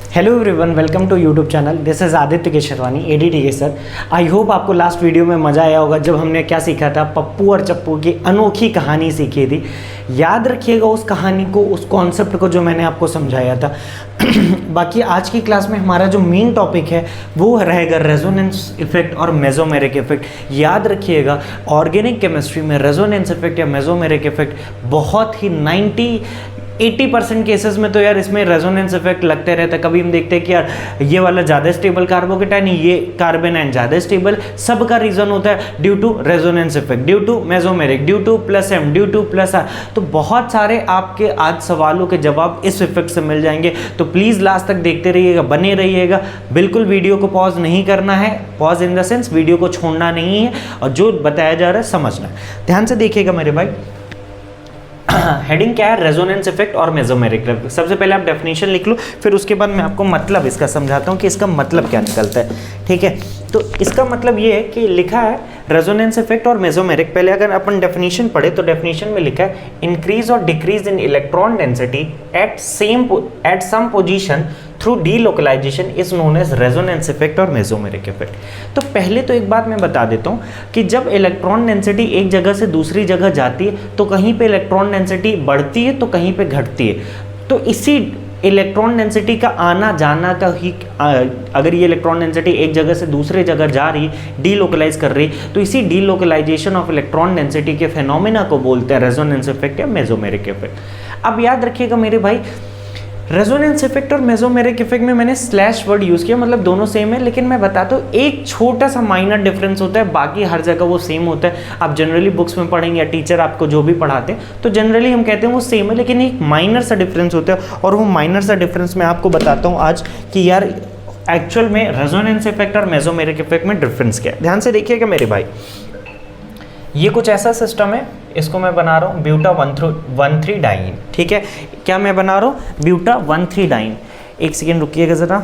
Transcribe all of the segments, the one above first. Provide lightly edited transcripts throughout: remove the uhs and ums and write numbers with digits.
Hello everyone, welcome to YouTube channel. This is Aditya Kesharwani, ADTK sir. I hope आपको last video में मज़ा आया होगा जब हमने क्या सीखा था, पप्पू और चप्पू की अनोखी कहानी सीखी थी। याद रखिएगा उस कहानी को, उस कॉन्सेप्ट को जो मैंने आपको समझाया था। बाकी आज की क्लास में हमारा जो मेन टॉपिक है वो रहेगा रेजोनेंस इफेक्ट और मेसोमेरिक इफेक्ट। याद रखिएगा ऑर्गेनिक केमिस्ट्री में रेजोनेंस इफेक्ट या मेसोमेरिक इफेक्ट बहुत ही 80% केसेस में तो यार इसमें रेजोनेंस इफेक्ट लगते रहता है। कभी हम देखते हैं कि यार ये वाला ज़्यादा स्टेबल कार्बोकेटाइन, ये कार्बन एंड ज़्यादा स्टेबल, सबका रीज़न होता है due to resonance effect, due to mesomeric, due to plus M, due to plus R. तो बहुत सारे आपके आज सवालों के जवाब इस इफेक्ट से मिल जाएंगे। तो प्लीज़ लास्ट तक देखते रहिएगा, बने रहिएगा। बिल्कुल वीडियो को पॉज नहीं करना है, pause in the sense video को छोड़ना नहीं है और जो बताया जा रहा है समझना है। ध्यान से देखिएगा मेरे भाई। हेडिंग क्या है? रेजोनेंस इफेक्ट और मेसोमेरिक इफेक्ट। सबसे पहले आप डेफिनेशन लिख लो, फिर उसके बाद मैं आपको मतलब इसका समझाता हूँ कि इसका मतलब क्या निकलता है। ठीक है, तो इसका मतलब ये है कि लिखा है रेजोनेंस इफेक्ट और मेसोमेरिक। पहले अगर अपन डेफिनेशन पढ़े तो डेफिनेशन में लिखा है इंक्रीज और decrease in electron density at some position through delocalization is known as resonance effect और मेसोमेरिक इफेक्ट। तो पहले तो एक बात मैं बता देता हूँ कि जब इलेक्ट्रॉन डेंसिटी एक जगह से दूसरी जगह जाती है तो कहीं पे इलेक्ट्रॉन डेंसिटी बढ़ती है तो कहीं पे घटती है। तो इसी इलेक्ट्रॉन डेंसिटी का आना जाना का ही, अगर ये इलेक्ट्रॉन डेंसिटी एक जगह से दूसरे जगह जा रही, डीलोकलाइज कर रही, तो इसी डीलोकलाइजेशन ऑफ इलेक्ट्रॉन डेंसिटी के फेनोमेना को बोलते हैं रेजोनेंस इफेक्ट या मेसोमेरिक इफेक्ट। अब याद रखिएगा मेरे भाई, रेजोनेंस इफेक्ट और मेसोमेरिक इफेक्ट में मैंने स्लैश वर्ड यूज़ किया, मतलब दोनों सेम है, लेकिन मैं बताता हूँ एक छोटा सा माइनर डिफरेंस होता है, बाकी हर जगह वो सेम होता है। आप जनरली बुक्स में पढ़ेंगे या टीचर आपको जो भी पढ़ाते हैं तो जनरली हम कहते हैं वो सेम है, लेकिन एक माइनर सा डिफरेंस होता है। और वो माइनर सा डिफरेंस मैं आपको बताता हूँ आज कि यार एक्चुअल में रेजोनेंस इफेक्ट और मेसोमेरिक इफेक्ट में डिफरेंस क्या है। ध्यान से देखिएगा मेरे भाई, ये कुछ ऐसा सिस्टम है, इसको मैं बना रहा हूँ ब्यूटा 1,3 डाइन। ठीक है, क्या मैं बना रहा हूँ? Buta 1,3 diene. एक सेकेंड रुकिएगा ज़रा।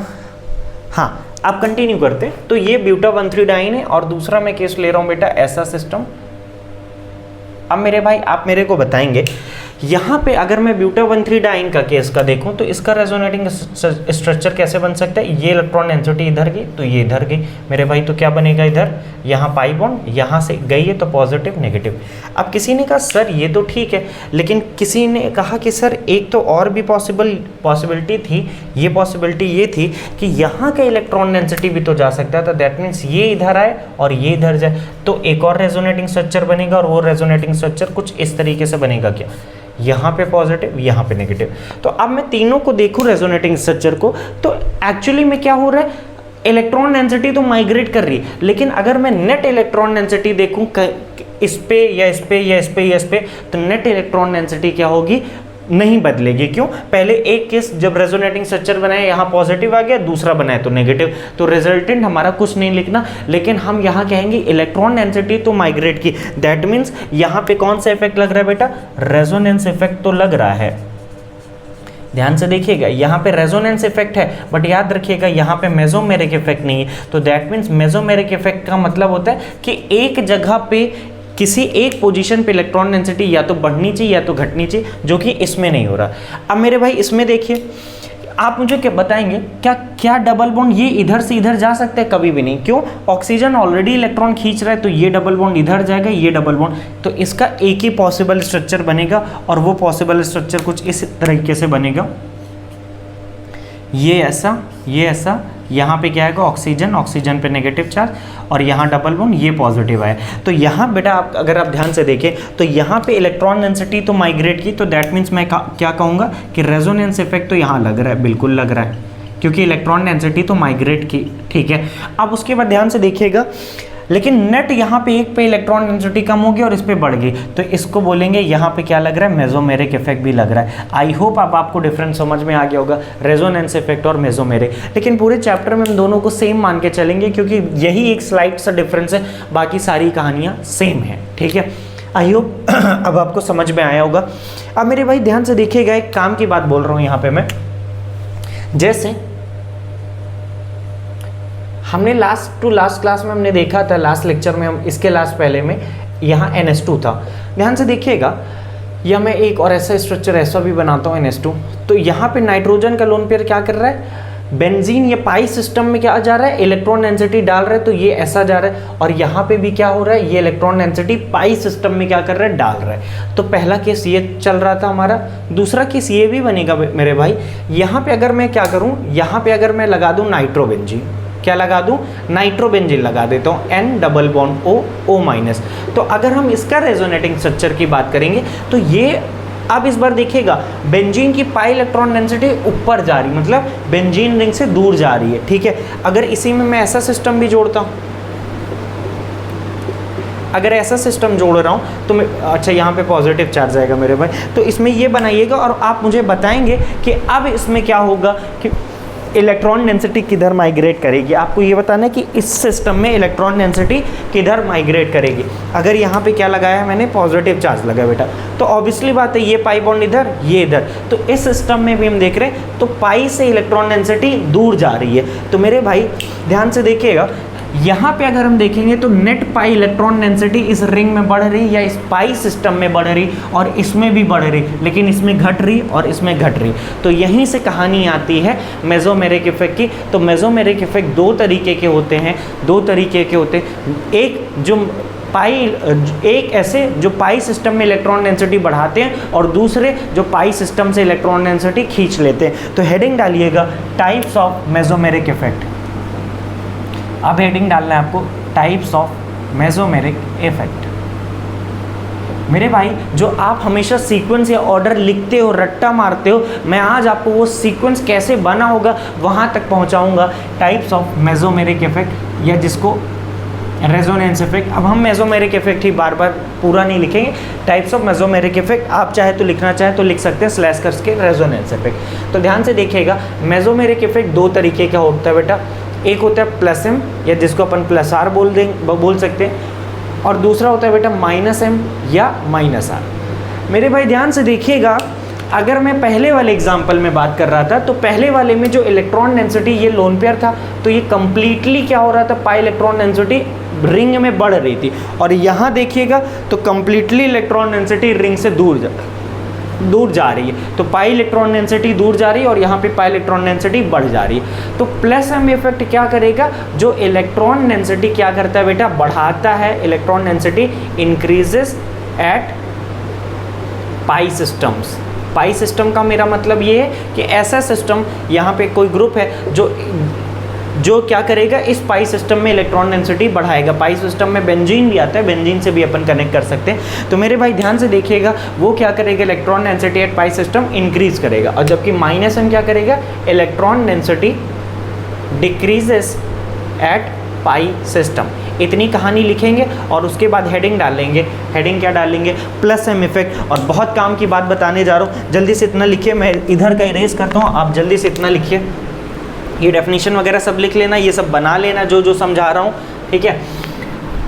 हाँ, आप कंटिन्यू करते। तो ये ब्यूटा 1,3 डाइन है और दूसरा मैं केस ले रहा हूँ बेटा ऐसा सिस्टम। अब मेरे भाई आप मेरे को बताएंगे यहाँ पे अगर मैं ब्यूटा 1,3 डाइन का केस का देखूं तो इसका रेजोनेटिंग स्ट्रक्चर कैसे बन सकता है? ये इलेक्ट्रॉन डेंसिटी इधर गई तो ये इधर गई मेरे भाई, तो क्या बनेगा? इधर यहाँ पाई बॉन्ड, यहाँ से गई है तो पॉजिटिव नेगेटिव। अब किसी ने कहा सर ये तो ठीक है, लेकिन किसी ने कहा कि सर एक तो और भी पॉसिबिलिटी थी। ये पॉसिबिलिटी ये थी कि यहाँ का इलेक्ट्रॉन डेंसिटी भी तो जा सकता है, तो दैट मीन्स ये इधर आए और ये इधर जाए, तो एक और रेजोनेटिंग स्ट्रक्चर बनेगा। और वो रेजोनेटिंग स्ट्रक्चर कुछ इस तरीके से बनेगा, क्या यहाँ पे पॉजिटिव, यहाँ पे नेगेटिव। तो अब मैं तीनों को देखूं रेजोनेटिंग स्ट्रक्चर को, तो एक्चुअली में क्या हो रहा है, इलेक्ट्रॉन डेंसिटी तो माइग्रेट कर रही है, लेकिन अगर मैं नेट इलेक्ट्रॉन डेंसिटी देखूं इस पे या इस पे या इस पे या इस पे, तो नेट इलेक्ट्रॉन डेंसिटी क्या होगी? नहीं बदलेगी। क्यों? पहले एक केस जब रेजोनेटिंग स्ट्रक्चर बनाया यहाँ पॉजिटिव आ गया, दूसरा बनाया तो नेगेटिव, तो रिजल्टेंट हमारा कुछ नहीं लिखना, लेकिन हम यहाँ कहेंगे इलेक्ट्रॉन डेंसिटी तो माइग्रेट की। दैट मीन्स यहाँ पे कौन सा इफेक्ट लग रहा है बेटा? रेजोनेंस इफेक्ट तो लग रहा है। ध्यान से देखिएगा, यहाँ पे रेजोनेंस इफेक्ट है, बट याद रखिएगा यहाँ पे मेसोमेरिक इफेक्ट नहीं है। तो दैट मीन्स मेसोमेरिक इफेक्ट का मतलब होता है कि एक जगह पे किसी एक पोजीशन पे इलेक्ट्रॉन डेंसिटी या तो बढ़नी चाहिए या तो घटनी चाहिए, जो कि इसमें नहीं हो रहा। अब मेरे भाई इसमें देखिए, आप मुझे क्या बताएंगे, क्या डबल बॉन्ड ये इधर से इधर जा सकता है? कभी भी नहीं। क्यों? ऑक्सीजन ऑलरेडी इलेक्ट्रॉन खींच रहा है, तो ये डबल बॉन्ड इधर जाएगा, ये डबल बॉन्ड, तो इसका एक ही पॉसिबल स्ट्रक्चर बनेगा, और वो पॉसिबल स्ट्रक्चर कुछ इस तरीके से बनेगा, ये ऐसा, ये ऐसा। यहाँ पे क्या आएगा? ऑक्सीजन पे नेगेटिव चार्ज, और यहाँ डबल बॉन्ड, ये पॉजिटिव आए। तो यहाँ बेटा आप अगर आप ध्यान से देखें तो यहाँ पे इलेक्ट्रॉन डेंसिटी तो माइग्रेट की, तो दैट मीन्स मैं क्या कहूँगा कि रेजोनेंस इफेक्ट तो यहाँ लग रहा है, बिल्कुल लग रहा है, क्योंकि इलेक्ट्रॉन डेंसिटी तो माइग्रेट की। ठीक है, अब उसके बाद ध्यान से देखिएगा, लेकिन नेट यहाँ पे एक पे इलेक्ट्रॉन डेंसिटी कम होगी और इस पे बढ़ गई, तो इसको बोलेंगे यहाँ पे क्या लग रहा है? मेसोमेरिक इफेक्ट भी लग रहा है। आई होप अब आपको डिफरेंस समझ में आ गया होगा, रेजोनेंस इफेक्ट और मेसोमेरिक। लेकिन पूरे चैप्टर में हम दोनों को सेम मान के चलेंगे, क्योंकि यही एक स्लाइड सा डिफरेंस है, बाकी सारी कहानियाँ सेम है। ठीक है, आई होप अब आपको समझ में आया होगा। अब मेरे भाई ध्यान से देखिएगा, एक काम की बात बोल रहा हूँ यहाँ पे मैं। जैसे हमने लास्ट क्लास में हमने देखा था, लास्ट लेक्चर में हम, इसके लास्ट पहले में यहाँ NH2 था। ध्यान से देखिएगा, या मैं एक और ऐसा स्ट्रक्चर ऐसा भी बनाता हूँ NH2, तो यहाँ पे नाइट्रोजन का लोन पेयर क्या कर रहा है? बेंजीन ये पाई सिस्टम में क्या जा रहा है, इलेक्ट्रॉन डेंसिटी डाल रहा है, तो ये ऐसा जा रहा है, और यहाँ पे भी क्या हो रहा है, ये इलेक्ट्रॉन डेंसिटी पाई सिस्टम में क्या कर रहा है, डाल रहा है। तो पहला केस ये चल रहा था हमारा। दूसरा केस ये भी बनेगा मेरे भाई, यहाँ पे अगर मैं क्या करूँ, यहाँ पे अगर मैं लगा दूँ नाइट्रोबेंजीन, क्या लगा दूं, नाइट्रोबेंजीन लगा देता हूं, N double bond O O minus. तो अगर हम इसका रेजोनेटिंग स्ट्रक्चर की बात करेंगे तो ये अब इस बार देखिएगा बेंजीन की पाई इलेक्ट्रॉन डेंसिटी ऊपर जा रही, मतलब बेंजीन रिंग से दूर जा रही है, ठीक है। अगर इसी में मैं ऐसा सिस्टम भी जोड़ता हूं, अगर ऐसा सिस्टम जोड़ रहा हूं तो मैं, अच्छा यहाँ पे पॉजिटिव चार्ज आएगा मेरे भाई, तो इसमें ये बनाइएगा और आप मुझे बताएंगे कि अब इसमें क्या होगा कि इलेक्ट्रॉन डेंसिटी किधर माइग्रेट करेगी। आपको ये बताना है कि इस सिस्टम में इलेक्ट्रॉन डेंसिटी किधर माइग्रेट करेगी। अगर यहाँ पे क्या लगाया है मैंने, पॉजिटिव चार्ज लगाया बेटा, तो ऑब्वियसली बात है ये पाई बॉन्ड इधर, ये इधर, तो इस सिस्टम में भी हम देख रहे हैं तो पाई से इलेक्ट्रॉन डेंसिटी दूर जा रही है। तो मेरे भाई ध्यान से देखिएगा, यहाँ पे अगर हम देखेंगे तो नेट पाई इलेक्ट्रॉन डेंसिटी इस रिंग में बढ़ रही या इस पाई सिस्टम में बढ़ रही और इसमें भी बढ़ रही, लेकिन इसमें घट रही और इसमें घट रही। तो यहीं से कहानी आती है मेसोमेरिक इफेक्ट की। तो मेसोमेरिक इफेक्ट दो तरीके के होते हैं, एक जो एक ऐसे जो पाई सिस्टम में इलेक्ट्रॉन डेंसिटी बढ़ाते हैं और दूसरे जो पाई सिस्टम से इलेक्ट्रॉन डेंसिटी खींच लेते हैं। तो हेडिंग डालिएगा टाइप्स ऑफ मेसोमेरिक इफेक्ट। अब हेडिंग डालना है आपको टाइप्स ऑफ मेसोमेरिक इफेक्ट। मेरे भाई जो आप हमेशा सीक्वेंस या ऑर्डर लिखते हो, रट्टा मारते हो, मैं आज आपको वो सीक्वेंस कैसे बना होगा वहाँ तक पहुँचाऊँगा। टाइप्स ऑफ मेसोमेरिक इफेक्ट या जिसको रेजोनेंस इफेक्ट। अब हम मेसोमेरिक इफेक्ट ही बार बार पूरा नहीं लिखेंगे। टाइप्स ऑफ मेसोमेरिक इफेक्ट आप चाहे तो लिखना चाहे तो लिख सकते हैं स्लैश करके रेजोनेंस इफेक्ट। तो ध्यान से देखिएगा, मेसोमेरिक इफेक्ट दो तरीके का होता है बेटा। एक होता है प्लस एम या जिसको अपन प्लस आर बोल सकते हैं, और दूसरा होता है बेटा माइनस एम या माइनस आर। मेरे भाई ध्यान से देखिएगा, अगर मैं पहले वाले एग्जाम्पल में बात कर रहा था तो पहले वाले में जो इलेक्ट्रॉन डेंसिटी ये लोन पेयर था तो ये कंप्लीटली क्या हो रहा था, पाई इलेक्ट्रॉन डेंसिटी रिंग में बढ़ रही थी, और यहाँ देखिएगा तो कंप्लीटली इलेक्ट्रॉन डेंसिटी रिंग से दूर जा रही है। तो पाई इलेक्ट्रॉन डेंसिटी दूर जा रही है और यहाँ पे पाई इलेक्ट्रॉन डेंसिटी बढ़ जा रही है। तो प्लस एम इफेक्ट क्या करेगा, जो इलेक्ट्रॉन डेंसिटी क्या करता है बेटा, बढ़ाता है। Electron density increases at pi systems. Pi system का मेरा मतलब ये है कि ऐसा सिस्टम, यहाँ पे कोई ग्रुप है जो क्या करेगा, इस पाई सिस्टम में इलेक्ट्रॉन डेंसिटी बढ़ाएगा। पाई सिस्टम में बेंजीन भी आता है, बेंजीन से भी अपन कनेक्ट कर सकते हैं। तो मेरे भाई ध्यान से देखिएगा, वो क्या करेगा, electron density at pi system increase करेगा, और जबकि माइनस एम क्या करेगा, electron density decreases at pi system. इतनी कहानी लिखेंगे और उसके बाद हेडिंग डालेंगे। हेडिंग क्या डालेंगे, प्लस एम इफेक्ट। और बहुत काम की बात बताने जा रहा हूँ, जल्दी से इतना लिखिए, मैं इधर का इरेज करता हूँ, आप जल्दी से इतना लिखिए। ये डेफिनेशन वगैरह सब लिख लेना, ये सब बना लेना जो समझा रहा हूँ, ठीक है।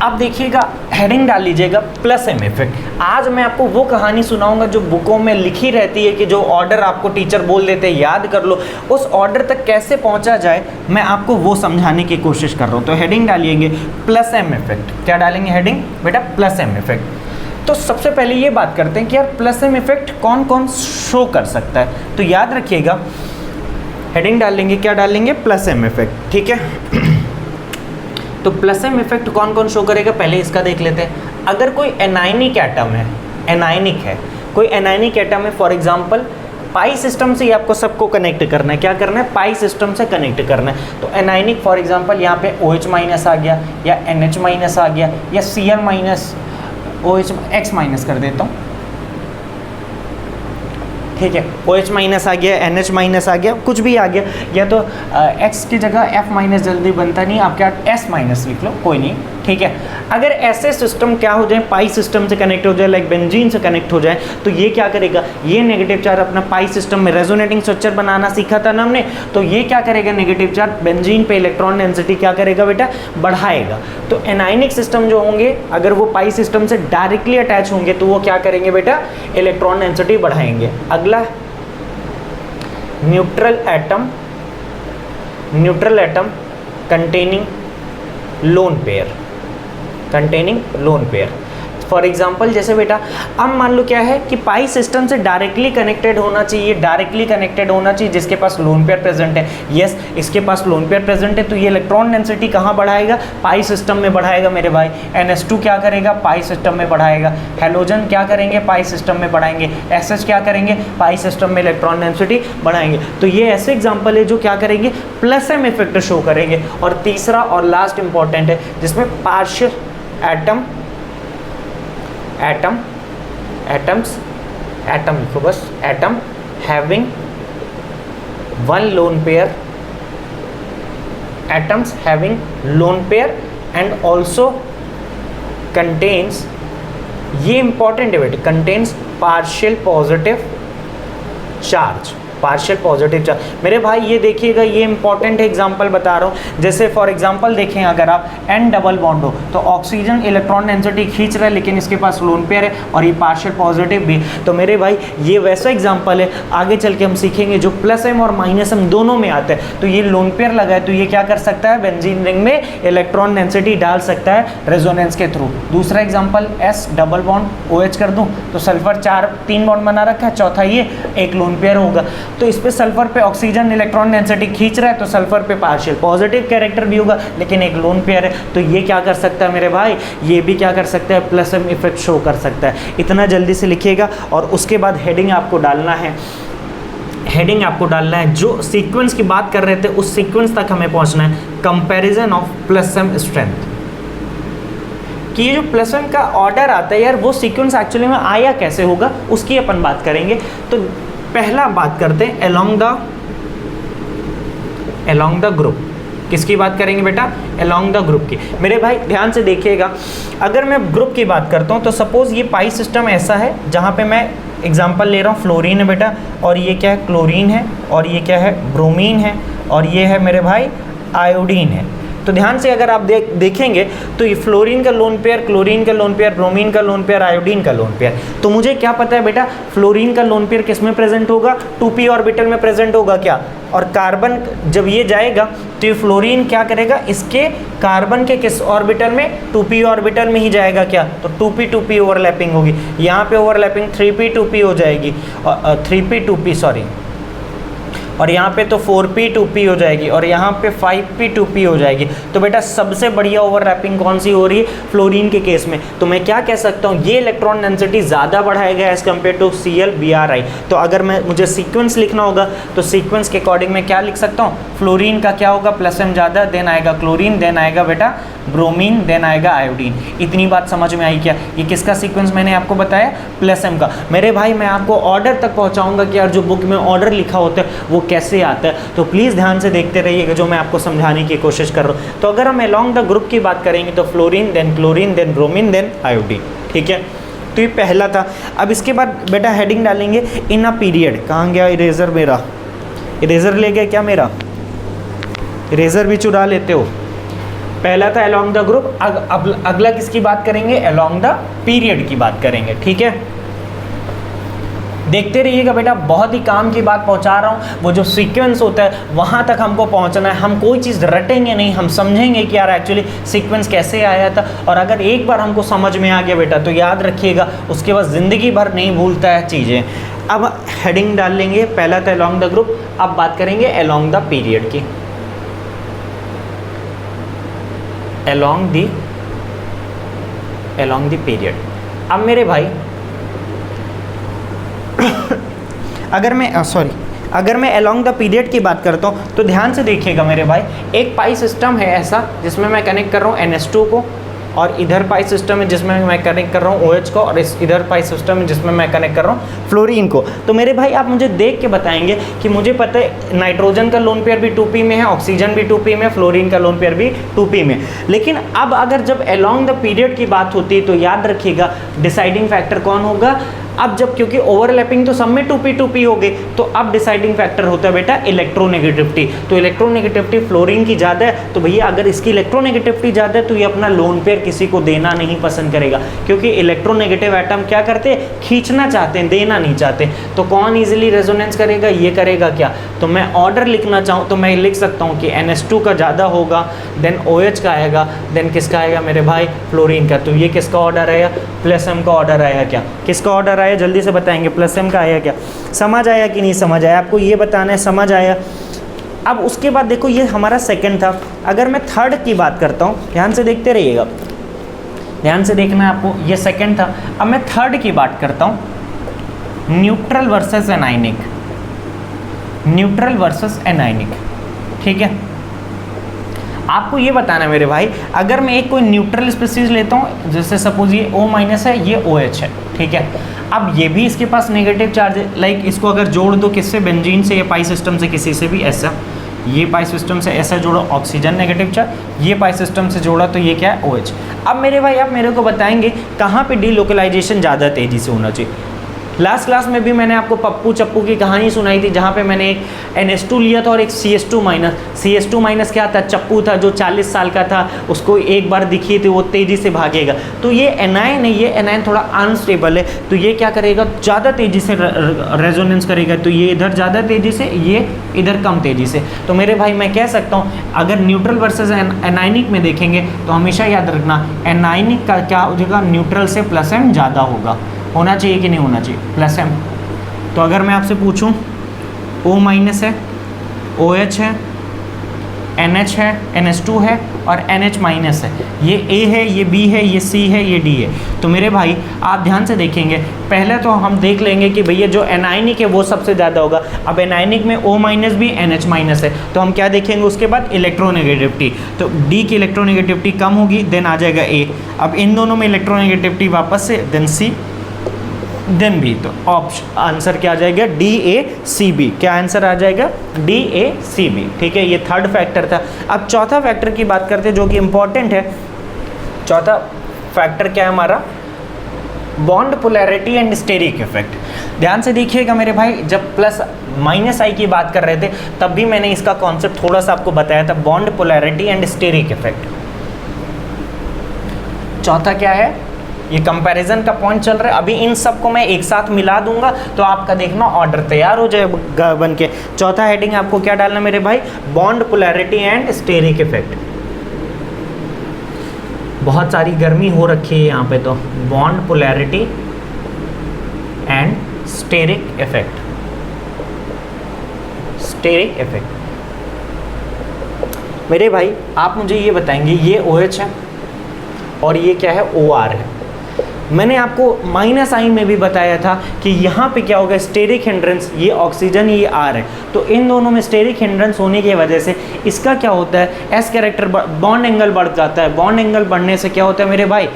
अब देखिएगा, हेडिंग डाल लीजिएगा प्लस एम इफेक्ट। आज मैं आपको वो कहानी सुनाऊंगा जो बुकों में लिखी रहती है कि जो ऑर्डर आपको टीचर बोल देते हैं याद कर लो, उस ऑर्डर तक कैसे पहुंचा जाए, मैं आपको वो समझाने की कोशिश कर रहा हूँ। तो हेडिंग डालिएंगे प्लस एम इफेक्ट। क्या डालेंगे हेडिंग बेटा, प्लस एम इफेक्ट। तो सबसे पहले ये बात करते हैं कि यार प्लस एम इफेक्ट कौन कौन शो कर सकता है। तो याद रखिएगा, हेडिंग डालेंगे, क्या डालेंगे, प्लस एम इफेक्ट, ठीक है। तो प्लस एम इफेक्ट कौन कौन शो करेगा, पहले इसका देख लेते हैं। अगर कोई एनायनिक एटम है, एनायनिक है, कोई एनायनिक एटम है, फॉर एग्जांपल पाई सिस्टम से ही आपको सबको कनेक्ट करना है। क्या करना है, पाई सिस्टम से कनेक्ट करना है। तो एनायनिक फॉर एग्जांपल यहाँ पे OH माइनस आ गया, या NH माइनस आ गया, या Cl minus, OH X minus कर देता हूँ, ठीक है। OH माइनस आ गया, NH माइनस आ गया, कुछ भी आ गया, या तो X की जगह F माइनस जल्दी बनता नहीं, आप क्या S माइनस लिख लो, कोई नहीं, ठीक है। अगर ऐसे सिस्टम क्या हो जाए, पाई सिस्टम से कनेक्ट हो जाए, लाइक बेंजीन से कनेक्ट हो जाए, तो ये क्या करेगा, ये नेगेटिव चार्ज अपना पाई सिस्टम में रेजोनेटिंग स्ट्रक्चर बनाना सीखा था ना हमने, तो ये क्या करेगा, नेगेटिव चार्ज बेंजीन पे इलेक्ट्रॉन डेंसिटी क्या करेगा बेटा, बढ़ाएगा। तो एनायनिक सिस्टम जो होंगे, अगर वो पाई सिस्टम से डायरेक्टली अटैच होंगे तो वो क्या करेंगे बेटा, इलेक्ट्रॉन डेंसिटी बढ़ाएंगे। अगला neutral atom containing lone pair, for example जैसे बेटा अब मान लो क्या है कि पाई सिस्टम से डायरेक्टली कनेक्टेड होना चाहिए, डायरेक्टली कनेक्टेड होना चाहिए जिसके पास लोन पेयर प्रेजेंट है। यस, इसके पास लोन पेयर प्रेजेंट है, तो ये इलेक्ट्रॉन डेंसिटी कहाँ बढ़ाएगा? पाई सिस्टम में बढ़ाएगा मेरे भाई। NH2 क्या करेगा? पाई सिस्टम में बढ़ाएगा। हेलोजन क्या करेंगे? पाई सिस्टम में बढ़ाएंगे। SS क्या करेंगे? पाई सिस्टम में इलेक्ट्रॉन डेंसिटी बढ़ाएंगे। तो ये ऐसे एग्जाम्पल है जो क्या करेंगे? प्लस एम इफेक्ट शो करेंगे। और तीसरा और लास्ट इंपॉर्टेंट है जिसमें पार्शियल एटम लिखो बस, atom having one lone pair, atoms having lone pair and also contains, ये इंपॉर्टेंट है बेटे, contains partial positive charge, partial positive charge. मेरे भाई ये देखिएगा, ये इंपॉर्टेंट एग्जांपल बता रहा हूँ। जैसे फॉर एग्जांपल देखें, अगर आप N डबल बॉन्ड हो तो ऑक्सीजन इलेक्ट्रॉन डेंसिटी खींच रहा है लेकिन इसके पास लोन पेयर है और ये पार्शियल पॉजिटिव भी। तो मेरे भाई ये वैसा एग्जांपल है, आगे चल के हम सीखेंगे जो प्लस एम और माइनस एम दोनों में आता है। तो ये लोन पेयर लगा है तो ये क्या कर सकता है? बेंजीन रिंग में इलेक्ट्रॉन डेंसिटी डाल सकता है रेजोनेंस के थ्रू। दूसरा example S double bond OH कर दूँ तो सल्फर 3 बॉन्ड बना रखा है, चौथा ये एक लोन पेयर होगा। तो इस पे सल्फर पे ऑक्सीजन इलेक्ट्रॉन डेंसिटी खींच रहा है तो सल्फर पे पार्शियल पॉजिटिव कैरेक्टर भी होगा लेकिन एक लोन पेयर है, तो ये क्या कर सकता है मेरे भाई? ये भी क्या कर सकता है? प्लस एम इफेक्ट शो कर सकता है। इतना जल्दी से लिखिएगा। और उसके बाद हेडिंग आपको डालना है, हेडिंग आपको डालना है जो सीक्वेंस की बात कर रहे थे उस सीक्वेंस तक हमें पहुंचना है। Comparison of plus M strength, कि ये जो प्लस एम का ऑर्डर आता है यार वो सीक्वेंस एक्चुअली में आया कैसे होगा उसकी अपन बात करेंगे। तो पहला बात करते हैं अलोंग द ग्रुप। किसकी बात करेंगे बेटा? अलोंग द ग्रुप की। मेरे भाई ध्यान से देखिएगा, अगर मैं ग्रुप की बात करता हूँ तो सपोज ये पाई सिस्टम ऐसा है जहाँ पे मैं एग्जांपल ले रहा हूँ, फ्लोरीन है बेटा, और ये क्या है? क्लोरीन है, और ये क्या है? ब्रोमीन है, और ये है मेरे भाई आयोडीन है। तो ध्यान से अगर आप देखेंगे तो ये फ्लोरीन का लोन पेयर, क्लोरीन का लोन पेयर, ब्रोमीन का लोन पेयर, आयोडीन का लोन पेयर। तो मुझे क्या पता है बेटा? फ्लोरीन का लोन पेयर किस में प्रेजेंट होगा? 2p ऑर्बिटल में प्रेजेंट होगा क्या? और कार्बन जब ये जाएगा तो ये फ्लोरीन क्या करेगा? इसके कार्बन के किस ऑर्बिटल में? 2p ऑर्बिटल में ही जाएगा क्या? तो 2p ओवरलैपिंग होगी। यहाँ पे ओवरलैपिंग 3p 2p हो जाएगी, 3p 2p सॉरी, और यहाँ पे तो 4p 2p हो जाएगी, और यहाँ पे 5p 2p हो जाएगी। तो बेटा सबसे बढ़िया ओवरलैपिंग कौन सी हो रही है? फ्लोरीन के केस में। तो मैं क्या कह सकता हूँ? ये इलेक्ट्रॉन डेंसिटी ज़्यादा बढ़ाएगा एज कम्पेयर टू Cl-Bri। तो अगर मुझे सीक्वेंस लिखना होगा तो सीक्वेंस के अकॉर्डिंग मैं क्या लिख सकता हूँ? फ्लोरीन का क्या होगा? प्लस एम ज़्यादा, देन आएगा क्लोरीन, देन आएगा बेटा ब्रोमीन, देन आएगा आयोडीन। इतनी बात समझ में आई क्या? ये किसका सीक्वेंस मैंने आपको बताया? प्लस एम का। मेरे भाई मैं आपको ऑर्डर तक पहुँचाऊँगा कि यार जो बुक में ऑर्डर लिखा होता है वो कैसे आता है। तो प्लीज़ ध्यान से देखते रहिएगा जो मैं आपको समझाने की कोशिश कर रहा हूँ। तो अगर हम अलोंग द ग्रुप की बात करेंगे तो fluorine, then chlorine, then bromine, then iodine. ठीक है, तो ये पहला था। अब इसके बाद बेटा हेडिंग डालेंगे इन अ पीरियड। कहाँ गया इरेजर मेरा? इरेजर ले गया क्या मेरा? इरेजर भी चुरा लेते हो। पहला था अलोंग द ग्रुप, अगला किसकी बात करेंगे? अलोंग द पीरियड की बात करेंगे। ठीक है, देखते रहिएगा बेटा, बहुत ही काम की बात पहुंचा रहा हूं। वो जो सीक्वेंस होता है वहां तक हमको पहुंचना है। हम कोई चीज़ रटेंगे नहीं, हम समझेंगे कि यार एक्चुअली सीक्वेंस कैसे आया था। और अगर एक बार हमको समझ में आ गया बेटा तो याद रखिएगा, उसके बाद ज़िंदगी भर नहीं भूलता है चीज़ें। अब हेडिंग डाल लेंगे, पहला था अलोंग द ग्रुप, अब बात करेंगे अलोंग द पीरियड की। Along the period. अब मेरे भाई अगर मैं अलोंग द पीरियड की बात करता हूँ तो ध्यान से देखिएगा मेरे भाई, एक पाई सिस्टम है ऐसा जिसमें मैं कनेक्ट कर रहा हूँ NH2 को, और इधर पाई सिस्टम है जिसमें मैं कनेक्ट कर रहा हूँ OH को, और इधर पाई सिस्टम है जिसमें मैं कनेक्ट कर रहा हूँ फ्लोरीन को। तो मेरे भाई आप मुझे देख के बताएंगे कि मुझे पता है नाइट्रोजन का लोन पेयर भी 2p में है, ऑक्सीजन भी 2p में, फ्लोरीन का लोन पेयर भी 2p में। लेकिन अब अगर जब अलोंग द पीरियड की बात होती है तो याद रखिएगा डिसाइडिंग फैक्टर कौन होगा? अब जब क्योंकि ओवरलैपिंग तो सब में 2p हो गई, तो अब डिसाइडिंग फैक्टर होता है बेटा इलेक्ट्रोनेगेटिविटी। तो इलेक्ट्रोनेगेटिविटी फ्लोरीन की ज़्यादा है, तो भैया अगर इसकी इलेक्ट्रोनेगेटिविटी ज़्यादा है तो ये अपना लोन पेयर किसी को देना नहीं पसंद करेगा, क्योंकि इलेक्ट्रोनेगेटिव एटम क्या करते हैं? खींचना चाहते हैं, देना नहीं चाहते। तो कौन ईजिली रेजोनेंस करेगा? ये करेगा क्या? तो मैं ऑर्डर लिखना चाहूँ तो मैं लिख सकता हूँ कि NH2 का ज़्यादा होगा, देन OH का आएगा, देन किसका आएगा मेरे भाई, फ्लोरीन का। तो ये किसका ऑर्डर आया, प्लस M का ऑर्डर आया क्या, किसका ऑर्डर आया, जल्दी से बताएंगे, प्लस M का आया क्या। समझ आया कि नहीं समझ आया, आपको ये बताना है समझ आया। अब उसके बाद देखो ये हमारा सेकंड था। अगर मैं थर्ड की बात करता हूँ, ध्यान से देखते रहिएगा, ध्यान से देखना है आपको, ये सेकंड था। अब मैं थर्ड की बात करता हूँ, neutral versus anionic, neutral versus anionic, ठीक है। आपको ये बताना है मेरे भाई, अगर मैं एक कोई न्यूट्रल स्पीसीज लेता हूँ, जैसे सपोज ये O- है, ये OH है, ठीक है। अब ये भी इसके पास नेगेटिव चार्ज है, लाइक इसको अगर जोड़ दो किससे, बेंजीन से या पाई सिस्टम से, किसी से भी ऐसा, ये पाई सिस्टम से ऐसा जोड़ो, ऑक्सीजन नेगेटिव चार्ज, ये पाई सिस्टम से जोड़ा तो ये क्या है, OH। अब मेरे भाई आप मेरे को बताएंगे कहाँ पे डीलोकलाइजेशन ज़्यादा तेज़ी से होना चाहिए। लास्ट क्लास में भी मैंने आपको पप्पू चप्पू की कहानी सुनाई थी, जहाँ पे मैंने एक NH2 लिया था और एक CS2 माइनस क्या था, चप्पू था जो 40 साल का था, उसको एक बार दिखी थी वो तेज़ी से भागेगा। तो ये एनायन है, ये एनायन थोड़ा अनस्टेबल है, तो ये क्या करेगा, ज़्यादा तेज़ी से रेजोनेंस करेगा, तो ये इधर ज़्यादा तेज़ी से, ये इधर कम तेज़ी से। तो मेरे भाई मैं कह सकता हूँ अगर न्यूट्रल वर्सेस एनाइनिक में देखेंगे तो हमेशा याद रखना एनाइनिक का क्या हो जाएगा, न्यूट्रल से प्लस M ज़्यादा होगा, होना चाहिए कि नहीं होना चाहिए, प्लस M। तो अगर मैं आपसे पूछूं O- है, OH है, NH है, NH2 है और NH- है, ये A है, ये B है, ये C है, ये D है। तो मेरे भाई आप ध्यान से देखेंगे, पहले तो हम देख लेंगे कि भैया जो एनाइनिक है वो सबसे ज़्यादा होगा। अब एनाइनिक में O- भी NH- है, तो हम क्या देखेंगे उसके बाद, इलेक्ट्रोनेगेटिविटी। तो D की इलेक्ट्रोनेगेटिविटी कम होगी, देन आ जाएगा A। अब इन दोनों में इलेक्ट्रोनेगेटिविटी वापस से, देन C, देन बी। तो ऑप्शन आंसर क्या आ जाएगा, DACB। क्या आंसर आ जाएगा, DACB, ठीक है। ये थर्ड फैक्टर था। अब चौथा फैक्टर की बात करते हैं जो कि इंपॉर्टेंट है। चौथा फैक्टर क्या है हमारा, bond polarity and steric effect. ध्यान से देखिएगा मेरे भाई, जब प्लस माइनस आई की बात कर रहे थे तब भी मैंने इसका कॉन्सेप्ट थोड़ा सा आपको बताया था, bond polarity and steric effect. चौथा क्या है, ये कंपैरिजन का पॉइंट चल रहा है। अभी इन सब को मैं एक साथ मिला दूंगा तो आपका देखना ऑर्डर तैयार हो जाएगा बन के। चौथा हेडिंग आपको क्या डालना मेरे भाई, bond polarity and steric effect. बहुत सारी गर्मी हो रखी है यहाँ पे, तो bond polarity and steric effect, steric effect. मेरे भाई आप मुझे ये बताएंगे, ये OH है और ये क्या है, OR है। मैंने आपको माइनस साइन में भी बताया था कि यहाँ पे क्या होगा, स्टेरिक हिंड्रेंस, ये ऑक्सीजन, ये R है। तो इन दोनों में स्टेरिक हिंड्रेंस होने की वजह से इसका क्या होता है, S कैरेक्टर बॉन्ड एंगल बढ़ जाता है। बॉन्ड एंगल बढ़ने से क्या होता है मेरे भाई,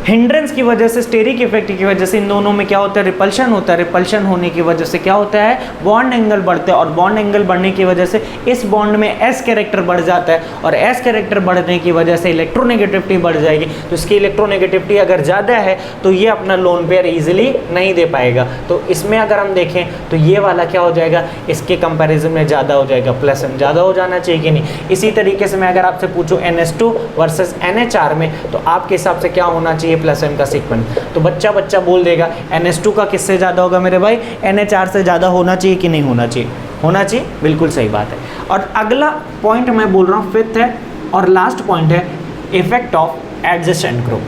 हिंड्रेंस की वजह से, स्टेरिक इफेक्ट की वजह से इन दोनों में क्या होता है, रिपल्शन होता है। रिपल्शन होने की वजह से क्या होता है, बॉन्ड एंगल बढ़ते हैं और बॉन्ड एंगल बढ़ने की वजह से इस बॉन्ड में S कैरेक्टर बढ़ जाता है और S कैरेक्टर बढ़ने की वजह से इलेक्ट्रोनेगेटिविटी बढ़ जाएगी। तो इसकी इलेक्ट्रोनेगेटिविटी अगर ज़्यादा है तो ये अपना लोन पेयर ईजिली नहीं दे पाएगा। तो इसमें अगर हम देखें तो ये वाला क्या हो जाएगा, इसके कंपेरिजन में ज़्यादा हो जाएगा, प्लस M ज़्यादा हो जाना चाहिए कि नहीं। इसी तरीके से मैं अगर आपसे पूछूँ NH2 वर्सेस NHR में, तो आपके हिसाब से क्या होना चाहिए, प्लस M का सीक्वेंस। तो बच्चा बोल देगा NH2 का किससे ज़्यादा होगा मेरे भाई, NHR से ज़्यादा होना चाहिए कि नहीं होना चाहिए, होना चाहिए, बिल्कुल सही बात है। और अगला पॉइंट मैं बोल रहा हूँ, फिफ्थ है और लास्ट पॉइंट है, effect of adjacent group.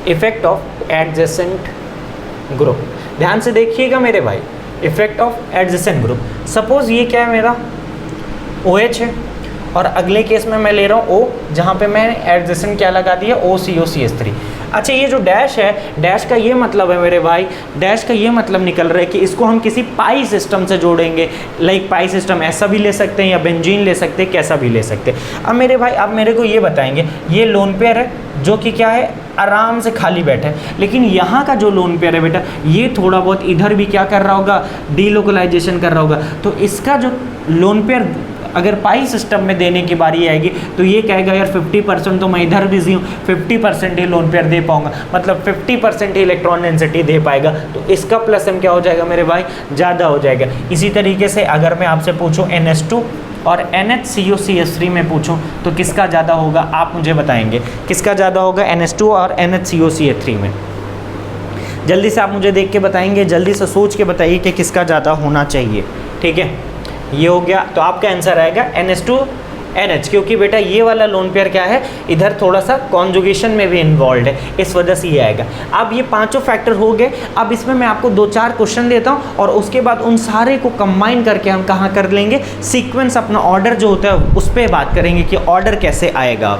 Effect of adjacent group, ध्यान से देखिएगा मेरे भाई, effect of adjacent group. Suppose ये क्या है मेरा, OH है और अगले केस में मैं ले रहा हूँ O, जहाँ पे मैं एडजेसेंट क्या लगा दिया, OCO-CH3। अच्छा, ये जो डैश है, डैश का ये मतलब है मेरे भाई, डैश का ये मतलब निकल रहा है कि इसको हम किसी पाई सिस्टम से जोड़ेंगे। लाइक पाई सिस्टम ऐसा भी ले सकते हैं या बेंजीन ले सकते हैं, कैसा भी ले सकते हैं। अब मेरे भाई आप मेरे को ये बताएंगे, ये लोन पेयर है जो कि क्या है, आराम से खाली बैठा है, लेकिन यहाँ का जो लोन पेयर है बेटा, ये थोड़ा बहुत इधर भी क्या कर रहा होगा, डीलोकलाइजेशन कर रहा होगा। तो इसका जो लोन पेयर अगर पाई सिस्टम में देने की बारी आएगी तो ये कहेगा यार 50% तो मैं इधर बिजी हूँ, 50% ही लोन पेयर दे पाऊंगा, मतलब 50% ही इलेक्ट्रॉन डेंसिटी दे पाएगा। तो इसका प्लस M क्या हो जाएगा मेरे भाई, ज़्यादा हो जाएगा। इसी तरीके से अगर मैं आपसे पूछूं NH2 और NHCO-CH3 में पूछूं तो किसका ज़्यादा होगा, आप मुझे बताएंगे किसका ज़्यादा होगा NH2 और NHCO-CH3 में। जल्दी से आप मुझे देख के बताएंगे, जल्दी से सोच के बताइए कि किसका ज़्यादा होना चाहिए। ठीक है, ये हो गया। तो आपका आंसर आएगा NH2NH, क्योंकि बेटा ये वाला लोन पेयर क्या है, इधर थोड़ा सा कॉन्जुगेशन में भी इन्वॉल्व है, इस वजह से ये आएगा। अब ये पांचों फैक्टर हो गए। अब इसमें मैं आपको 2-4 क्वेश्चन देता हूँ और उसके बाद उन सारे को कंबाइन करके हम कहाँ कर लेंगे, सीक्वेंस अपना ऑर्डर जो होता है उस पर बात करेंगे कि ऑर्डर कैसे आएगा।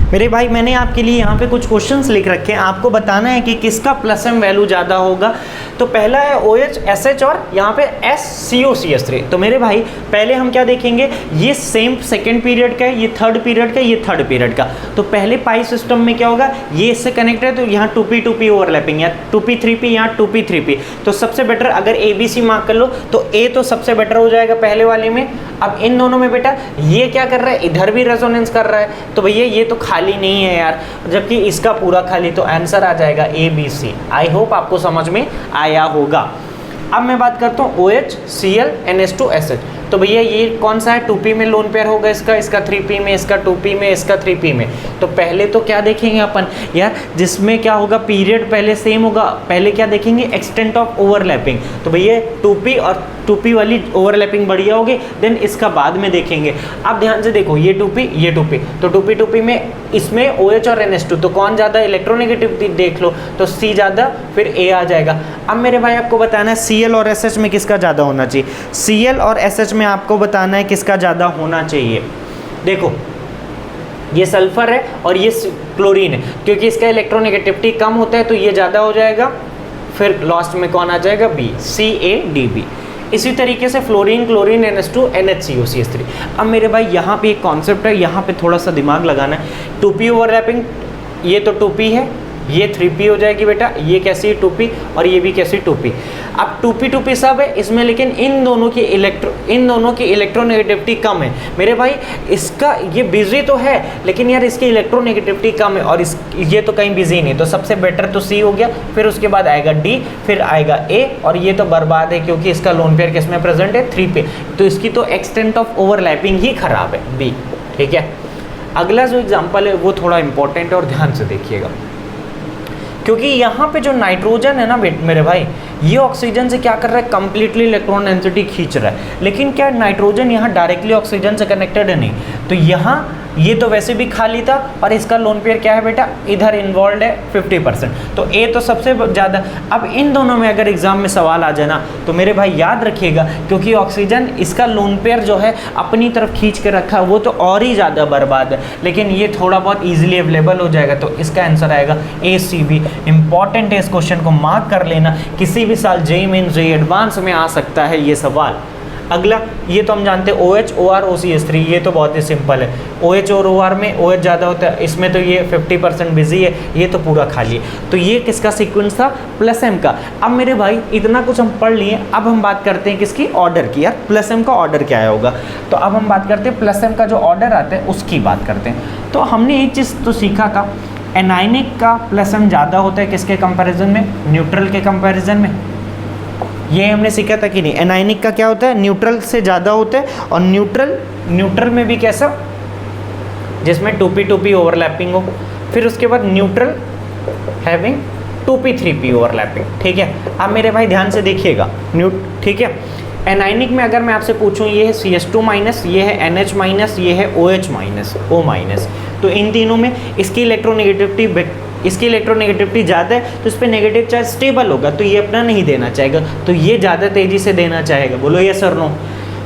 मेरे भाई मैंने आपके लिए यहाँ पे कुछ क्वेश्चंस लिख रखे हैं, आपको बताना है कि किसका प्लस एम वैल्यू ज़्यादा होगा। तो पहला है OH SH और यहाँ पे SCOCH3। तो मेरे भाई पहले हम क्या देखेंगे, ये सेम सेकेंड पीरियड का है, ये थर्ड पीरियड का, ये थर्ड पीरियड का। तो पहले पाई सिस्टम में क्या होगा, ये इससे कनेक्ट है तो यहाँ 2p ओवरलैपिंग, या 2p 3p, यहाँ 2p 3p। तो सबसे बेटर अगर ABC मार्क कर लो तो A तो सबसे बेटर हो जाएगा पहले वाले में। अब इन दोनों में बेटा ये क्या कर रहा है, इधर भी रेजोनेंस कर रहा है, तो भैया ये तो खाली नहीं है यार, जबकि इसका पूरा खाली, तो आंसर आ जाएगा ABC। आई होप आपको समझ में आया होगा। अब मैं बात करता हूँ OH Cl NH2SH। तो भैया ये कौन सा है, 2p में लोन पेयर होगा इसका 3p में, इसका 2p में, इसका 3p में। तो पहले तो क्या देखेंगे अपन यार, जिसमें क्या होगा, पीरियड पहले सेम होगा, पहले क्या देखेंगे, एक्सटेंट ऑफ ओवरलैपिंग। तो भैया 2p और 2p वाली ओवरलैपिंग बढ़िया होगी, देन इसका बाद में देखेंगे। अब ध्यान से देखो, ये 2p ये 2p, तो 2p में इसमें OH और NH2, तो कौन ज़्यादा इलेक्ट्रोनेगेटिव देख लो, तो C ज़्यादा, फिर A आ जाएगा। अब मेरे भाई आपको बताना है Cl और SH में किसका ज़्यादा होना चाहिए। Cl और SH में आपको बताना है किसका ज़्यादा होना चाहिए। देखो ये सल्फर है और ये क्लोरीन है, क्योंकि इसका इलेक्ट्रोनेगेटिविटी कम होता है तो ये ज़्यादा हो जाएगा। फिर लास्ट में कौन आ जाएगा, B, CaDb। इसी तरीके से फ्लोरीन, क्लोरीन, NH2 NHCOCH3। अब मेरे भाई यहाँ पे एक कॉन्सेप्ट है, यहाँ पे थोड़ा सा दिमाग लगाना है। 2p ओवरलैपिंग, ये तो 2p है, ये 3p हो जाएगी बेटा, ये कैसी 2p और ये भी कैसी 2p। अब 2p सब है इसमें, लेकिन इन दोनों की इलेक्ट्रोनेगेटिविटी कम है मेरे भाई। इसका ये बिजी तो है, लेकिन यार इसकी इलेक्ट्रोनेगेटिविटी कम है, और ये तो कहीं बिजी नहीं, तो सबसे बेटर तो C हो गया। फिर उसके बाद आएगा D, फिर आएगा A, और ये तो बर्बाद है क्योंकि इसका लोन पेयर किसमें प्रेजेंट है, 3p। तो इसकी तो एक्सटेंट ऑफ ओवरलैपिंग ही खराब है, B। ठीक है, अगला जो एग्जाम्पल है वो थोड़ा इंपॉर्टेंट है और ध्यान से देखिएगा, क्योंकि यहाँ पे जो नाइट्रोजन है ना मेरे भाई, ये ऑक्सीजन से क्या कर रहा है, कंप्लीटली इलेक्ट्रॉन डेंसिटी खींच रहा है। लेकिन क्या नाइट्रोजन यहाँ डायरेक्टली ऑक्सीजन से कनेक्टेड है, नहीं। तो यहाँ ये तो वैसे भी खाली था, और इसका लोन पेयर क्या है बेटा, इधर इन्वॉल्व है 50%, तो A तो सबसे ज़्यादा। अब इन दोनों में अगर एग्जाम में सवाल आ जाए ना, तो मेरे भाई याद रखिएगा, क्योंकि ऑक्सीजन इसका लोन पेयर जो है अपनी तरफ खींच के रखा है, वो तो और ही ज़्यादा बर्बाद है, लेकिन ये थोड़ा बहुत ईजिली अवेलेबल हो जाएगा। तो इसका आंसर आएगा ACB। इंपॉर्टेंट है, इस क्वेश्चन को मार्क कर लेना, किसी भी साल JEE मेंस JEE एडवांस में आ सकता है ये सवाल। अगला, ये तो हम जानते हैं OH OR OCH3, ये तो बहुत ही सिंपल है। OH और OR में OH ज़्यादा होता है, इसमें तो ये 50% बिजी है, ये तो पूरा खाली है। तो ये किसका सीक्वेंस था, प्लस एम का। अब मेरे भाई इतना कुछ हम पढ़ लिए, अब हम बात करते हैं किसकी, ऑर्डर की। यार प्लस एम का ऑर्डर क्या आया होगा, तो अब हम बात करते हैं प्लस एम का जो ऑर्डर आता है उसकी बात करते हैं। तो हमने एक चीज़ तो सीखा था, एनायनिक का प्लस एम ज़्यादा होता है किसके कंपैरिजन में, न्यूट्रल के कंपैरिजन में। ये हमने सीखा था कि नहीं, एनायनिक का क्या होता है, न्यूट्रल से ज़्यादा होता है। और न्यूट्रल में भी कैसा, जिसमें 2p ओवरलैपिंग हो। फिर उसके बाद neutral having 2p 3p overlapping. ठीक है, अब मेरे भाई ध्यान से देखिएगा, ठीक है। एनायनिक में अगर मैं आपसे पूछूं, ये है CH2 माइनस, ये है NH माइनस, ये है OH माइनस, O माइनस। तो इन तीनों में इसकी इलेक्ट्रोनेगेटिविटी ज़्यादा है, तो इस पर नेगेटिव चार्ज स्टेबल होगा, तो ये अपना नहीं देना चाहेगा, तो ये ज़्यादा तेज़ी से देना चाहेगा। बोलो यस और नो।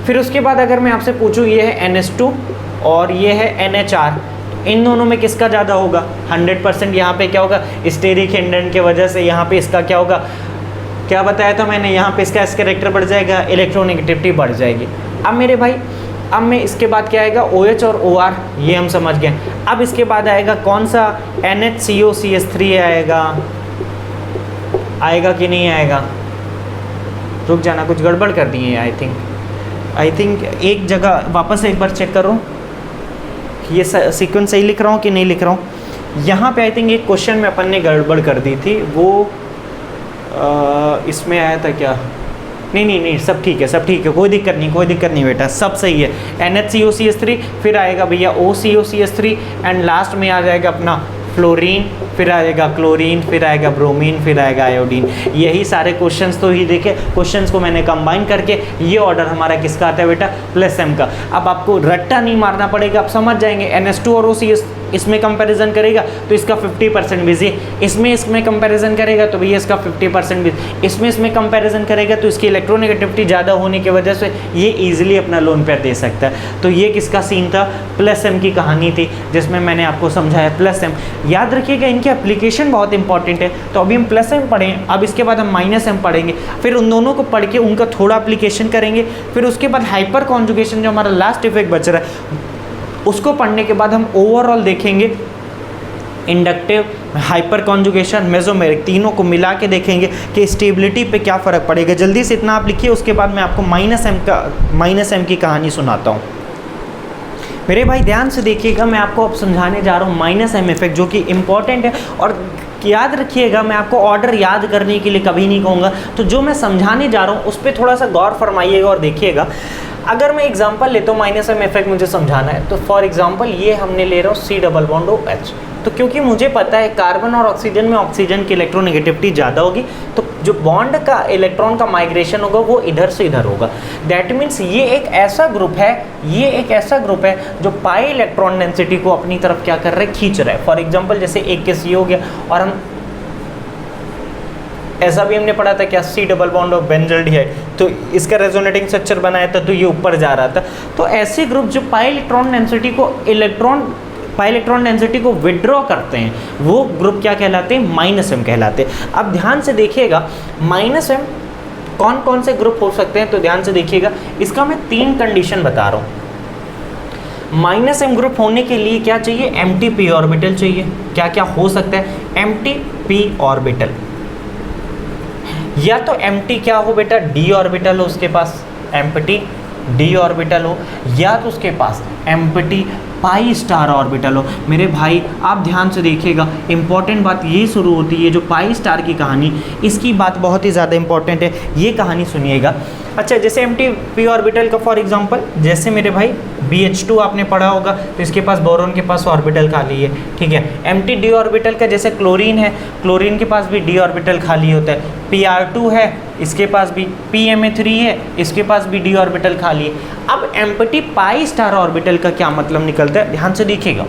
फिर उसके बाद अगर मैं आपसे पूछूं, ये है NH2 और ये है NHR, इन दोनों में किसका ज़्यादा होगा, 100% यहाँ पे क्या होगा, स्टेरिक हिंडन के वजह से यहाँ पे इसका क्या होगा, क्या बताया था मैंने, यहाँ पे इसका कैरेक्टर बढ़ जाएगा, इलेक्ट्रोनेगेटिविटी बढ़ जाएगी। अब मेरे भाई, अब मैं इसके बाद क्या आएगा, OH और OR, ये हम समझ गए। अब इसके बाद आएगा कौन सा, NHCOCH3 आएगा कि नहीं आएगा, रुक जाना, कुछ गड़बड़ कर दिए आई थिंक एक जगह वापस एक बार चेक करो कि ये सीक्वेंस सही लिख रहा हूँ कि नहीं लिख रहा हूँ। यहाँ पे आई थिंक एक क्वेश्चन में अपन ने गड़बड़ कर दी थी, वो इसमें आया था क्या, नहीं सब ठीक है, कोई दिक्कत नहीं बेटा, सब सही है। NHCOCH3, फिर आएगा भैया OCOCH3, एंड लास्ट में आ जाएगा अपना फ्लोरीन, फिर आएगा क्लोरीन, फिर आएगा ब्रोमीन, फिर आएगा आयोडीन। यही सारे क्वेश्चंस तो ही देखे, क्वेश्चंस को मैंने कंबाइन करके ये ऑर्डर हमारा किसका आता है बेटा, प्लस एम का। अब आपको रट्टा नहीं मारना पड़ेगा, आप समझ जाएंगे। NH2 और OCS इसमें कंपैरिजन करेगा तो इसका 50% बिजी, इसमें कंपैरिजन करेगा तो भैया इसका 50% बिजी, इसमें कंपैरिजन करेगा तो इसकी इलेक्ट्रोनेगेटिविटी ज़्यादा होने की वजह से ये इजीली अपना लोन पेयर दे सकता है। तो ये किसका सीन था, प्लस एम की कहानी थी, जिसमें मैंने आपको समझाया प्लस एम। याद रखिएगा इनकी एप्लीकेशन बहुत इंपॉर्टेंट है। तो अभी हम प्लस एम पढ़ें, अब इसके बाद हम माइनस एम पढ़ेंगे, फिर उन दोनों को पढ़ के उनका थोड़ा एप्लीकेशन करेंगे, फिर उसके बाद हाइपर कॉन्जुगेशन जो हमारा लास्ट इफेक्ट बच रहा है उसको पढ़ने के बाद हम ओवरऑल देखेंगे इंडक्टिव, हाइपर कॉन्जुगेशन, मेसोमेरिक, तीनों को मिला के देखेंगे कि स्टेबिलिटी पे क्या फ़र्क पड़ेगा। जल्दी से इतना आप लिखिए, उसके बाद मैं आपको माइनस एम की कहानी सुनाता हूँ। मेरे भाई ध्यान से देखिएगा, मैं आपको अब समझाने जा रहा हूँ माइनस एम इफेक्ट, जो कि इम्पॉर्टेंट है। और याद रखिएगा, मैं आपको ऑर्डर याद करने के लिए कभी नहीं कहूँगा, तो जो मैं समझाने जा रहा हूँ उस पर थोड़ा सा गौर फरमाइएगा और देखिएगा। अगर मैं एग्जांपल लेता हूँ माइनस एम इफेक्ट मुझे समझाना है, तो फॉर एग्जांपल ये हमने ले रहा हूँ C डबल बॉन्ड OH। तो क्योंकि मुझे पता है कार्बन और ऑक्सीजन में ऑक्सीजन की इलेक्ट्रोनेगेटिविटी ज़्यादा होगी, तो जो बॉन्ड का इलेक्ट्रॉन का माइग्रेशन होगा वो इधर से इधर होगा। दैट मीन्स ये एक ऐसा ग्रुप है जो पाई इलेक्ट्रॉन डेंसिटी को अपनी तरफ क्या कर रहा है, खींच रहा है। फॉर एग्जाम्पल जैसे एक केस ये हो गया, और हम ऐसा भी हमने पढ़ा था क्या, C double bond of benzaldehyde, तो इसका रेजोनेटिंग स्ट्रक्चर बनाया था तो ये ऊपर जा रहा था। तो ऐसे ग्रुप जो पाई इलेक्ट्रॉन डेंसिटी को विड्रॉ करते हैं वो ग्रुप क्या कहलाते हैं, माइनस एम कहलाते हैं। अब ध्यान से देखिएगा माइनस एम कौन कौन से ग्रुप हो सकते हैं, तो ध्यान से देखिएगा, इसका मैं 3 कंडीशन बता रहा हूँ। माइनस एम ग्रुप होने के लिए क्या चाहिए, एम्प्टी पी ऑर्बिटल चाहिए। क्या क्या हो सकता है, एम्प्टी पी ऑर्बिटल, या तो एम्प्टी क्या हो बेटा, डी ऑर्बिटल हो उसके पास, एम्प्टी डी ऑर्बिटल हो, या तो उसके पास एम्प्टी पाई स्टार ऑर्बिटल हो। मेरे भाई आप ध्यान से देखिएगा, इंपॉर्टेंट बात ये शुरू होती है, जो पाई स्टार की कहानी, इसकी बात बहुत ही ज़्यादा इंपॉर्टेंट है, ये कहानी सुनिएगा। अच्छा, जैसे एम्प्टी पी ऑर्बिटल का फॉर एग्जांपल, जैसे मेरे भाई BH2 आपने पढ़ा होगा, तो इसके पास बोरोन के पास ऑर्बिटल खाली है, ठीक है। एम्प्टी डी ऑर्बिटल का जैसे क्लोरीन है, क्लोरीन के पास भी डी ऑर्बिटल खाली होता है। Pr2 है, इसके पास भी, PMA3 है, इसके पास भी डी ऑर्बिटल खाली है। अब एम्प्टी पाई स्टार ऑर्बिटल का क्या मतलब निकलता है, ध्यान से देखिएगा,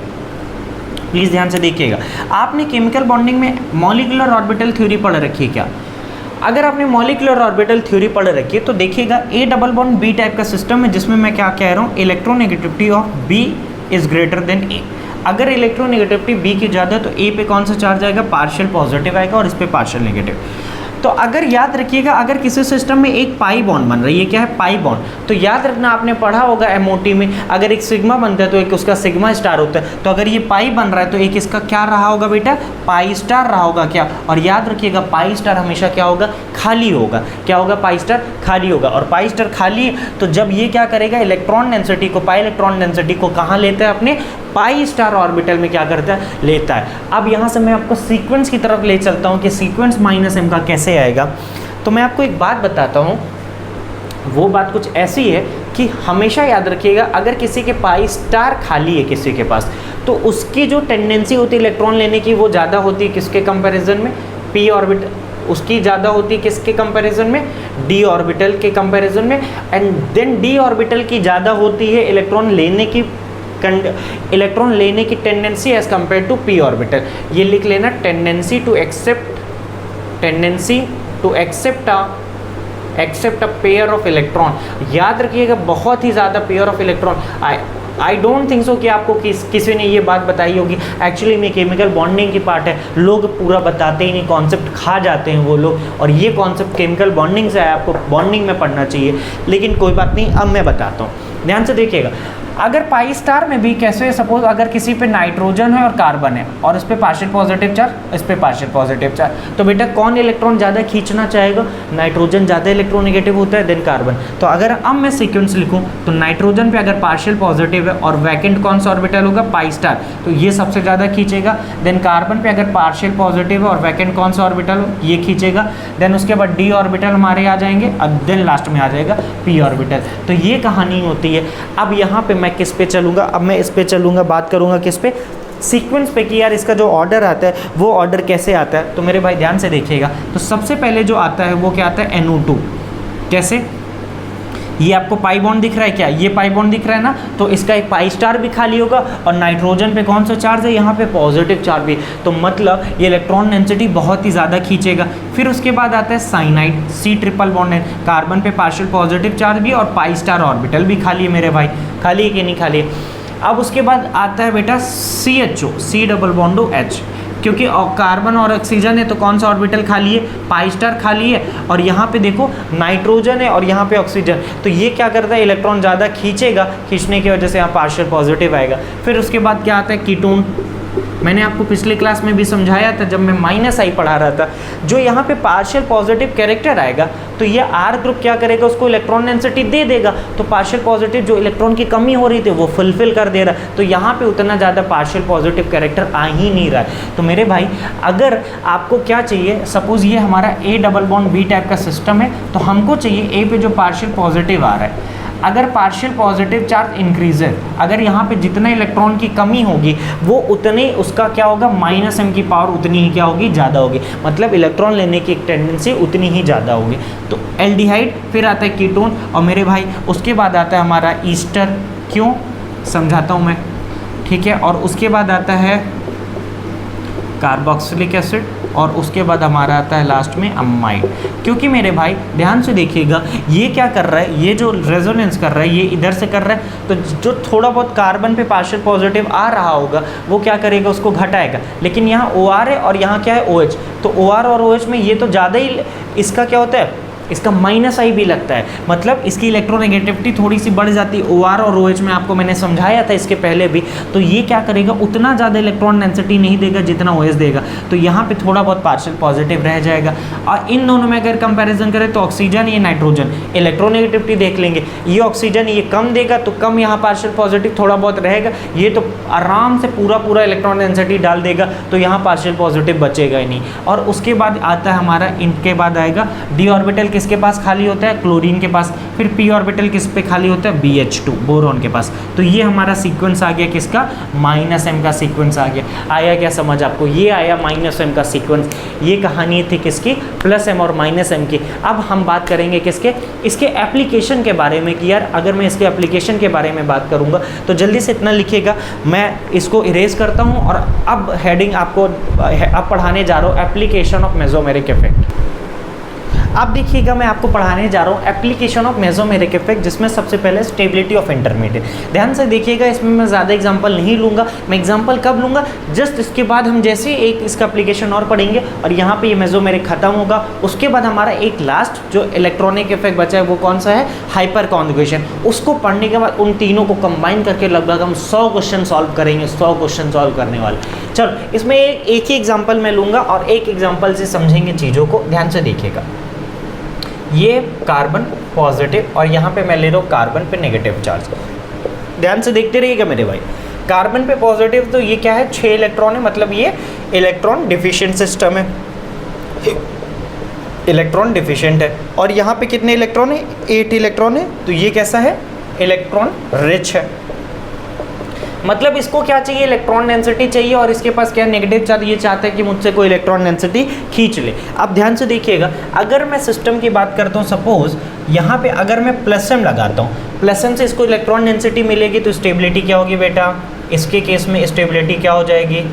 प्लीज़ ध्यान से देखिएगा। आपने केमिकल बॉन्डिंग में मॉलिक्यूलर ऑर्बिटल थ्योरी पढ़ रखी है क्या? अगर आपने मॉलिक्यूलर ऑर्बिटल थ्योरी पढ़ रखी है तो देखिएगा A double bond B type का सिस्टम है, जिसमें मैं क्या कह रहा हूँ, electronegativity of B is greater than A। अगर इलेक्ट्रोनेगेटिविटी B की ज़्यादा है तो A पे कौन सा चार्ज आएगा, पार्शियल पॉजिटिव आएगा, और इस पे पार्शियल नेगेटिव। तो अगर याद रखिएगा, अगर किसी सिस्टम में एक पाई बॉन्ड बन रही है, क्या है, पाई बॉन्ड, तो याद रखना आपने पढ़ा होगा MOT में, अगर एक सिग्मा बनता है तो एक उसका सिग्मा स्टार होता है। तो अगर ये पाई बन रहा है तो एक इसका क्या रहा होगा बेटा, पाई स्टार रहा होगा क्या। और याद रखिएगा पाई स्टार हमेशा क्या होगा, खाली होगा। क्या होगा, पाई स्टार खाली होगा। और पाई स्टार खाली है तो जब ये क्या करेगा, इलेक्ट्रॉन डेंसिटी को, पाई इलेक्ट्रॉन डेंसिटी को कहाँ लेता है, अपने पाई स्टार ऑर्बिटल में क्या करता है, लेता है। अब यहाँ से मैं आपको सीक्वेंस की तरफ ले चलता हूँ कि सीक्वेंस माइनस एम का कैसे आएगा। तो मैं आपको एक बात बताता हूँ, वो बात कुछ ऐसी है कि हमेशा याद रखिएगा, अगर किसी के पाई स्टार खाली है किसी के पास, तो उसकी जो टेंडेंसी होती है इलेक्ट्रॉन लेने की वो ज़्यादा होती है किसके कंपैरिजन में, पी ऑर्बिटल, उसकी ज़्यादा होती है किसके कंपैरिजन में, डी ऑर्बिटल के कंपैरिजन में। एंड देन डी ऑर्बिटल की ज़्यादा होती है इलेक्ट्रॉन लेने की tendency as compare to p orbital. ये लिख लेना, tendency to accept a pair of electron. याद रखिएगा, बहुत ही ज़्यादा pair of electron. I don't think so कि आपको किसी ने ये बात बताई होगी। एक्चुअली में केमिकल बॉन्डिंग की पार्ट है, लोग पूरा बताते ही नहीं, कॉन्सेप्ट खा जाते हैं वो लोग, और ये कॉन्सेप्ट केमिकल बॉन्डिंग से है, आपको बॉन्डिंग में पढ़ना चाहिए। लेकिन कोई बात नहीं, अब मैं बताता हूँ, ध्यान से देखिएगा। अगर पाई स्टार में भी कैसे, सपोज अगर किसी पे नाइट्रोजन है और कार्बन है, और इस पे पार्शियल पॉजिटिव चार्ज, इस पे पार्शियल पॉजिटिव चार्ज, तो बेटा कौन इलेक्ट्रॉन ज़्यादा खींचना चाहेगा, नाइट्रोजन ज़्यादा इलेक्ट्रोनेगेटिव होता है देन कार्बन। तो अगर अब मैं सीक्वेंस लिखूँ तो नाइट्रोजन पे अगर पार्शियल पॉजिटिव है और वैकेंट कौन सा ऑर्बिटल होगा, पाई स्टार, तो ये सबसे ज़्यादा खींचेगा। देन कार्बन पे अगर पार्शियल पॉजिटिव है और वैकेंट कौन सा ऑर्बिटल हो, ये खींचेगा। देन उसके बाद डी ऑर्बिटल हमारे आ जाएंगे, अब देन लास्ट में आ जाएगा पी ऑर्बिटल। तो ये कहानी होती है। अब यहाँ पे मैं किस पे चलूँगा, अब मैं इस पे चलूँगा, बात करूँगा किस पे, सीक्वेंस पे कि यार इसका जो ऑर्डर आता है वो ऑर्डर कैसे आता है, तो मेरे भाई ध्यान से देखिएगा। तो सबसे पहले जो आता है वो क्या आता है, NO2। कैसे, ये आपको पाई बॉन्ड दिख रहा है क्या, ये पाई बॉन्ड दिख रहा है ना, तो इसका एक पाई स्टार भी खाली होगा और नाइट्रोजन पे कौन सा चार्ज है, यहाँ पे पॉजिटिव चार्ज भी, तो मतलब ये इलेक्ट्रॉन डेंसिटी बहुत ही ज़्यादा खींचेगा। फिर उसके बाद आता है साइनाइड, C ट्रिपल बॉन्ड है, कार्बन पे पार्शियल पॉजिटिव चार्ज भी और पाई स्टार ऑर्बिटल भी खाली है मेरे भाई, खाली है कि नहीं खाली है। अब उसके बाद आता है बेटा CHO, C double bond H, क्योंकि कार्बन और ऑक्सीजन है तो कौन सा ऑर्बिटल खाली है, पाई स्टार खाली है, और यहाँ पे देखो नाइट्रोजन है और यहाँ पे ऑक्सीजन, तो ये क्या करता है, इलेक्ट्रॉन ज़्यादा खींचेगा, खींचने की वजह से यहाँ पार्शियल पॉजिटिव आएगा। फिर उसके बाद क्या आता है, कीटोन। मैंने आपको पिछले क्लास में भी समझाया था जब मैं -I पढ़ा रहा था, जो यहाँ पे पार्शियल पॉजिटिव कैरेक्टर आएगा तो ये R ग्रुप क्या करेगा, उसको इलेक्ट्रॉन डेंसिटी दे देगा, तो पार्शियल पॉजिटिव जो इलेक्ट्रॉन की कमी हो रही थी वो फुलफिल कर दे रहा है, तो यहाँ पे उतना ज़्यादा पार्शियल पॉजिटिव कैरेक्टर आ ही नहीं रहा है। तो मेरे भाई अगर आपको क्या चाहिए, सपोज ये हमारा A double bond B type का सिस्टम है, तो हमको चाहिए A पे जो पार्शियल पॉजिटिव आ रहा है, अगर पार्शियल पॉजिटिव चार्ज इंक्रीज है, अगर यहाँ पे जितना इलेक्ट्रॉन की कमी होगी वो उतने उसका क्या होगा, -m की पावर उतनी ही क्या होगी, ज़्यादा होगी, मतलब इलेक्ट्रॉन लेने की एक टेंडेंसी उतनी ही ज़्यादा होगी। तो एल्डिहाइड, फिर आता है कीटोन, और मेरे भाई उसके बाद आता है हमारा ईस्टर, क्यों समझाता हूँ मैं, ठीक है। और उसके बाद आता है कार्बोक्सिलिक एसिड, और उसके बाद हमारा आता है लास्ट में अमाइड। क्योंकि मेरे भाई ध्यान से देखिएगा, ये क्या कर रहा है, ये जो रेजोनेंस कर रहा है ये इधर से कर रहा है, तो जो थोड़ा बहुत कार्बन पे पार्शियल पॉजिटिव आ रहा होगा वो क्या करेगा, उसको घटाएगा। लेकिन यहाँ OR है और यहाँ क्या है, OH, तो OR और OH में ये तो ज़्यादा ही, इसका क्या होता है, इसका -I भी लगता है, मतलब इसकी इलेक्ट्रोनेगेटिविटी थोड़ी सी बढ़ जाती है। OR और OH में आपको मैंने समझाया था इसके पहले भी, तो ये क्या करेगा, उतना ज़्यादा इलेक्ट्रॉन डेंसिटी नहीं देगा जितना OH देगा, तो यहाँ पे थोड़ा बहुत पार्शियल पॉजिटिव रह जाएगा। और इन दोनों में अगर कंपैरिजन करें तो ऑक्सीजन, ये नाइट्रोजन, इलेक्ट्रोनेगेटिविटी देख लेंगे, ये ऑक्सीजन ये कम देगा तो कम यहाँ पार्शियल पॉजिटिव थोड़ा बहुत रहेगा, ये तो आराम से पूरा इलेक्ट्रॉन डेंसिटी डाल देगा, तो यहाँ पार्शियल पॉजिटिव बचेगा ही नहीं। और उसके बाद आता है हमारा, इनके बाद आएगा D ऑर्बिटल, किसके पास खाली होता है, क्लोरीन के पास। फिर P ऑर्बिटल किस पे खाली होता है, BH2, बोरोन के पास। तो ये हमारा सीक्वेंस आ गया किसका, -m का सीक्वेंस आ गया। आया क्या समझ आपको, ये आया -m का सीक्वेंस। ये कहानी थी किसकी, +m और -m की। अब हम बात करेंगे किसके, इसके एप्लीकेशन के बारे में, कि यार अगर मैं इसके एप्लीकेशन के बारे में बात करूंगा तो जल्दी से इतना लिखिएगा, मैं इसको इरेज करता हूं और अब हेडिंग आपको अब पढ़ाने जा रहा हूं, एप्लीकेशन ऑफ मेसोमेरिक इफेक्ट। अब देखिएगा मैं आपको पढ़ाने जा रहा हूँ एप्लीकेशन ऑफ मेसोमेरिक इफेक्ट, जिसमें सबसे पहले स्टेबिलिटी ऑफ इंटरमीडिएट। ध्यान से देखिएगा, इसमें मैं ज़्यादा एग्जांपल नहीं लूँगा, मैं एग्जांपल कब लूँगा, जस्ट इसके बाद हम जैसे एक इसका एप्लीकेशन और पढ़ेंगे और यहाँ पे ये मेसोमेरिक खत्म होगा। उसके बाद हमारा एक लास्ट जो इलेक्ट्रॉनिक इफेक्ट बचा है वो कौन सा है, हाइपर कॉन्जुगेशन। उसको पढ़ने के बाद उन तीनों को कंबाइन करके लगभग हम 100 क्वेश्चन सॉल्व करेंगे, 100 क्वेश्चन सॉल्व करने वाले। चलो इसमें एक ही एग्जाम्पल मैं लूँगा और एक एग्जाम्पल से समझेंगे चीज़ों को। ध्यान से देखिएगा, ये कार्बन पॉजिटिव और यहाँ पे मैं ले रहा हूँ कार्बन पे नेगेटिव चार्ज। ध्यान से देखते रहिएगा मेरे भाई, कार्बन पे पॉजिटिव तो ये क्या है, 6 इलेक्ट्रॉन है, मतलब ये इलेक्ट्रॉन डिफिशिएंट सिस्टम है, इलेक्ट्रॉन डिफिशिएंट है। और यहाँ पे कितने इलेक्ट्रॉन है, 8 इलेक्ट्रॉन है, तो ये कैसा है, इलेक्ट्रॉन रिच है। मतलब इसको क्या चाहिए, इलेक्ट्रॉन डेंसिटी चाहिए, और इसके पास क्या नेगेटिव चार्ज, ये चाहता है कि मुझसे कोई इलेक्ट्रॉन डेंसिटी खींच ले। अब ध्यान से देखिएगा, अगर मैं सिस्टम की बात करता हूँ, सपोज यहाँ पे अगर मैं +m लगाता हूँ, +m से इसको इलेक्ट्रॉन डेंसिटी मिलेगी, तो स्टेबिलिटी क्या होगी बेटा, इसके केस में स्टेबिलिटी क्या हो जाएगी,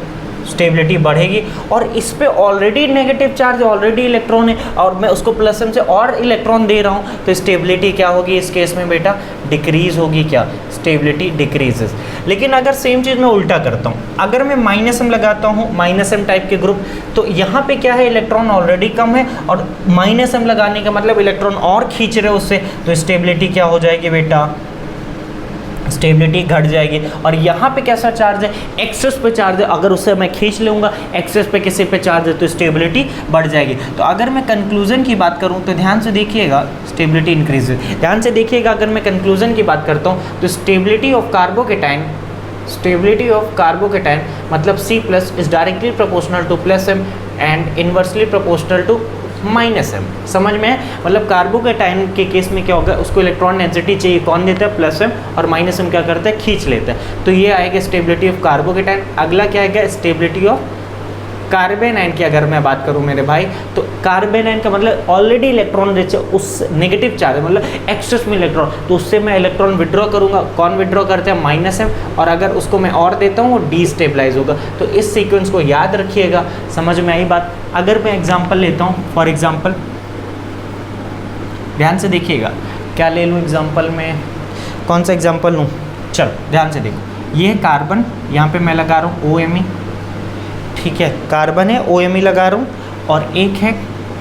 स्टेबिलिटी बढ़ेगी। और इस पे already negative charge, already electron है, और मैं उसको +m से और इलेक्ट्रॉन दे रहा हूँ, तो स्टेबिलिटी क्या होगी इस केस में बेटा, डिक्रीज होगी। क्या, स्टेबिलिटी डिक्रीजेस। लेकिन अगर सेम चीज़ मैं उल्टा करता हूँ, अगर मैं -m लगाता हूँ, -m टाइप के ग्रुप, तो यहाँ पे क्या है, इलेक्ट्रॉन ऑलरेडी कम है, और -m लगाने का मतलब इलेक्ट्रॉन और खींच रहे उससे, तो स्टेबिलिटी क्या हो जाएगी बेटा, स्टेबिलिटी घट जाएगी। और यहाँ पे कैसा चार्ज है, एक्सेस पे चार्ज है, अगर उससे मैं खींच लूँगा, एक्सेस पे किसी पे चार्ज है, तो स्टेबिलिटी बढ़ जाएगी। तो अगर मैं कंक्लूजन की बात करूँ तो ध्यान से देखिएगा, स्टेबिलिटी इंक्रीज। ध्यान से देखिएगा, अगर मैं कंक्लूजन की बात करता हूँ तो stability of carbocation, stability of carbocation मतलब C+ is directly proportional to +m and inversely proportional to -m। समझ में है? मतलब कार्बोकेटाइन के केस में क्या होगा, उसको इलेक्ट्रॉन डेंसिटी चाहिए, कौन देता है, +m, और -m क्या करता है, खींच लेता है। तो ये आएगा स्टेबिलिटी ऑफ कार्बोकेटाइन। अगला क्या आएगा, स्टेबिलिटी ऑफ कार्बेनाइन की अगर मैं बात करूं मेरे भाई, तो कार्बेनाइन का मतलब ऑलरेडी इलेक्ट्रॉन रिच है, उस नेगेटिव चार्ज मतलब एक्सेस में इलेक्ट्रॉन, तो उससे मैं इलेक्ट्रॉन विड्रॉ करूंगा। कौन विड्रॉ करते हैं, -m, और अगर उसको मैं और देता हूं वो डीस्टेबलाइज होगा। तो इस सीक्वेंस को याद रखिएगा। समझ में आई बात? अगर मैं एग्जाम्पल लेता हूँ, फॉर एग्जाम्पल ध्यान से देखिएगा, क्या ले लूँ एग्जाम्पल में, कौन सा एग्जाम्पल लूँ, चलो ध्यान से देखो। ये है कार्बन, यहाँ पे मैं लगा रहा हूँ OMe, ठीक है, कार्बन है OMe लगा रहा हूँ, और एक है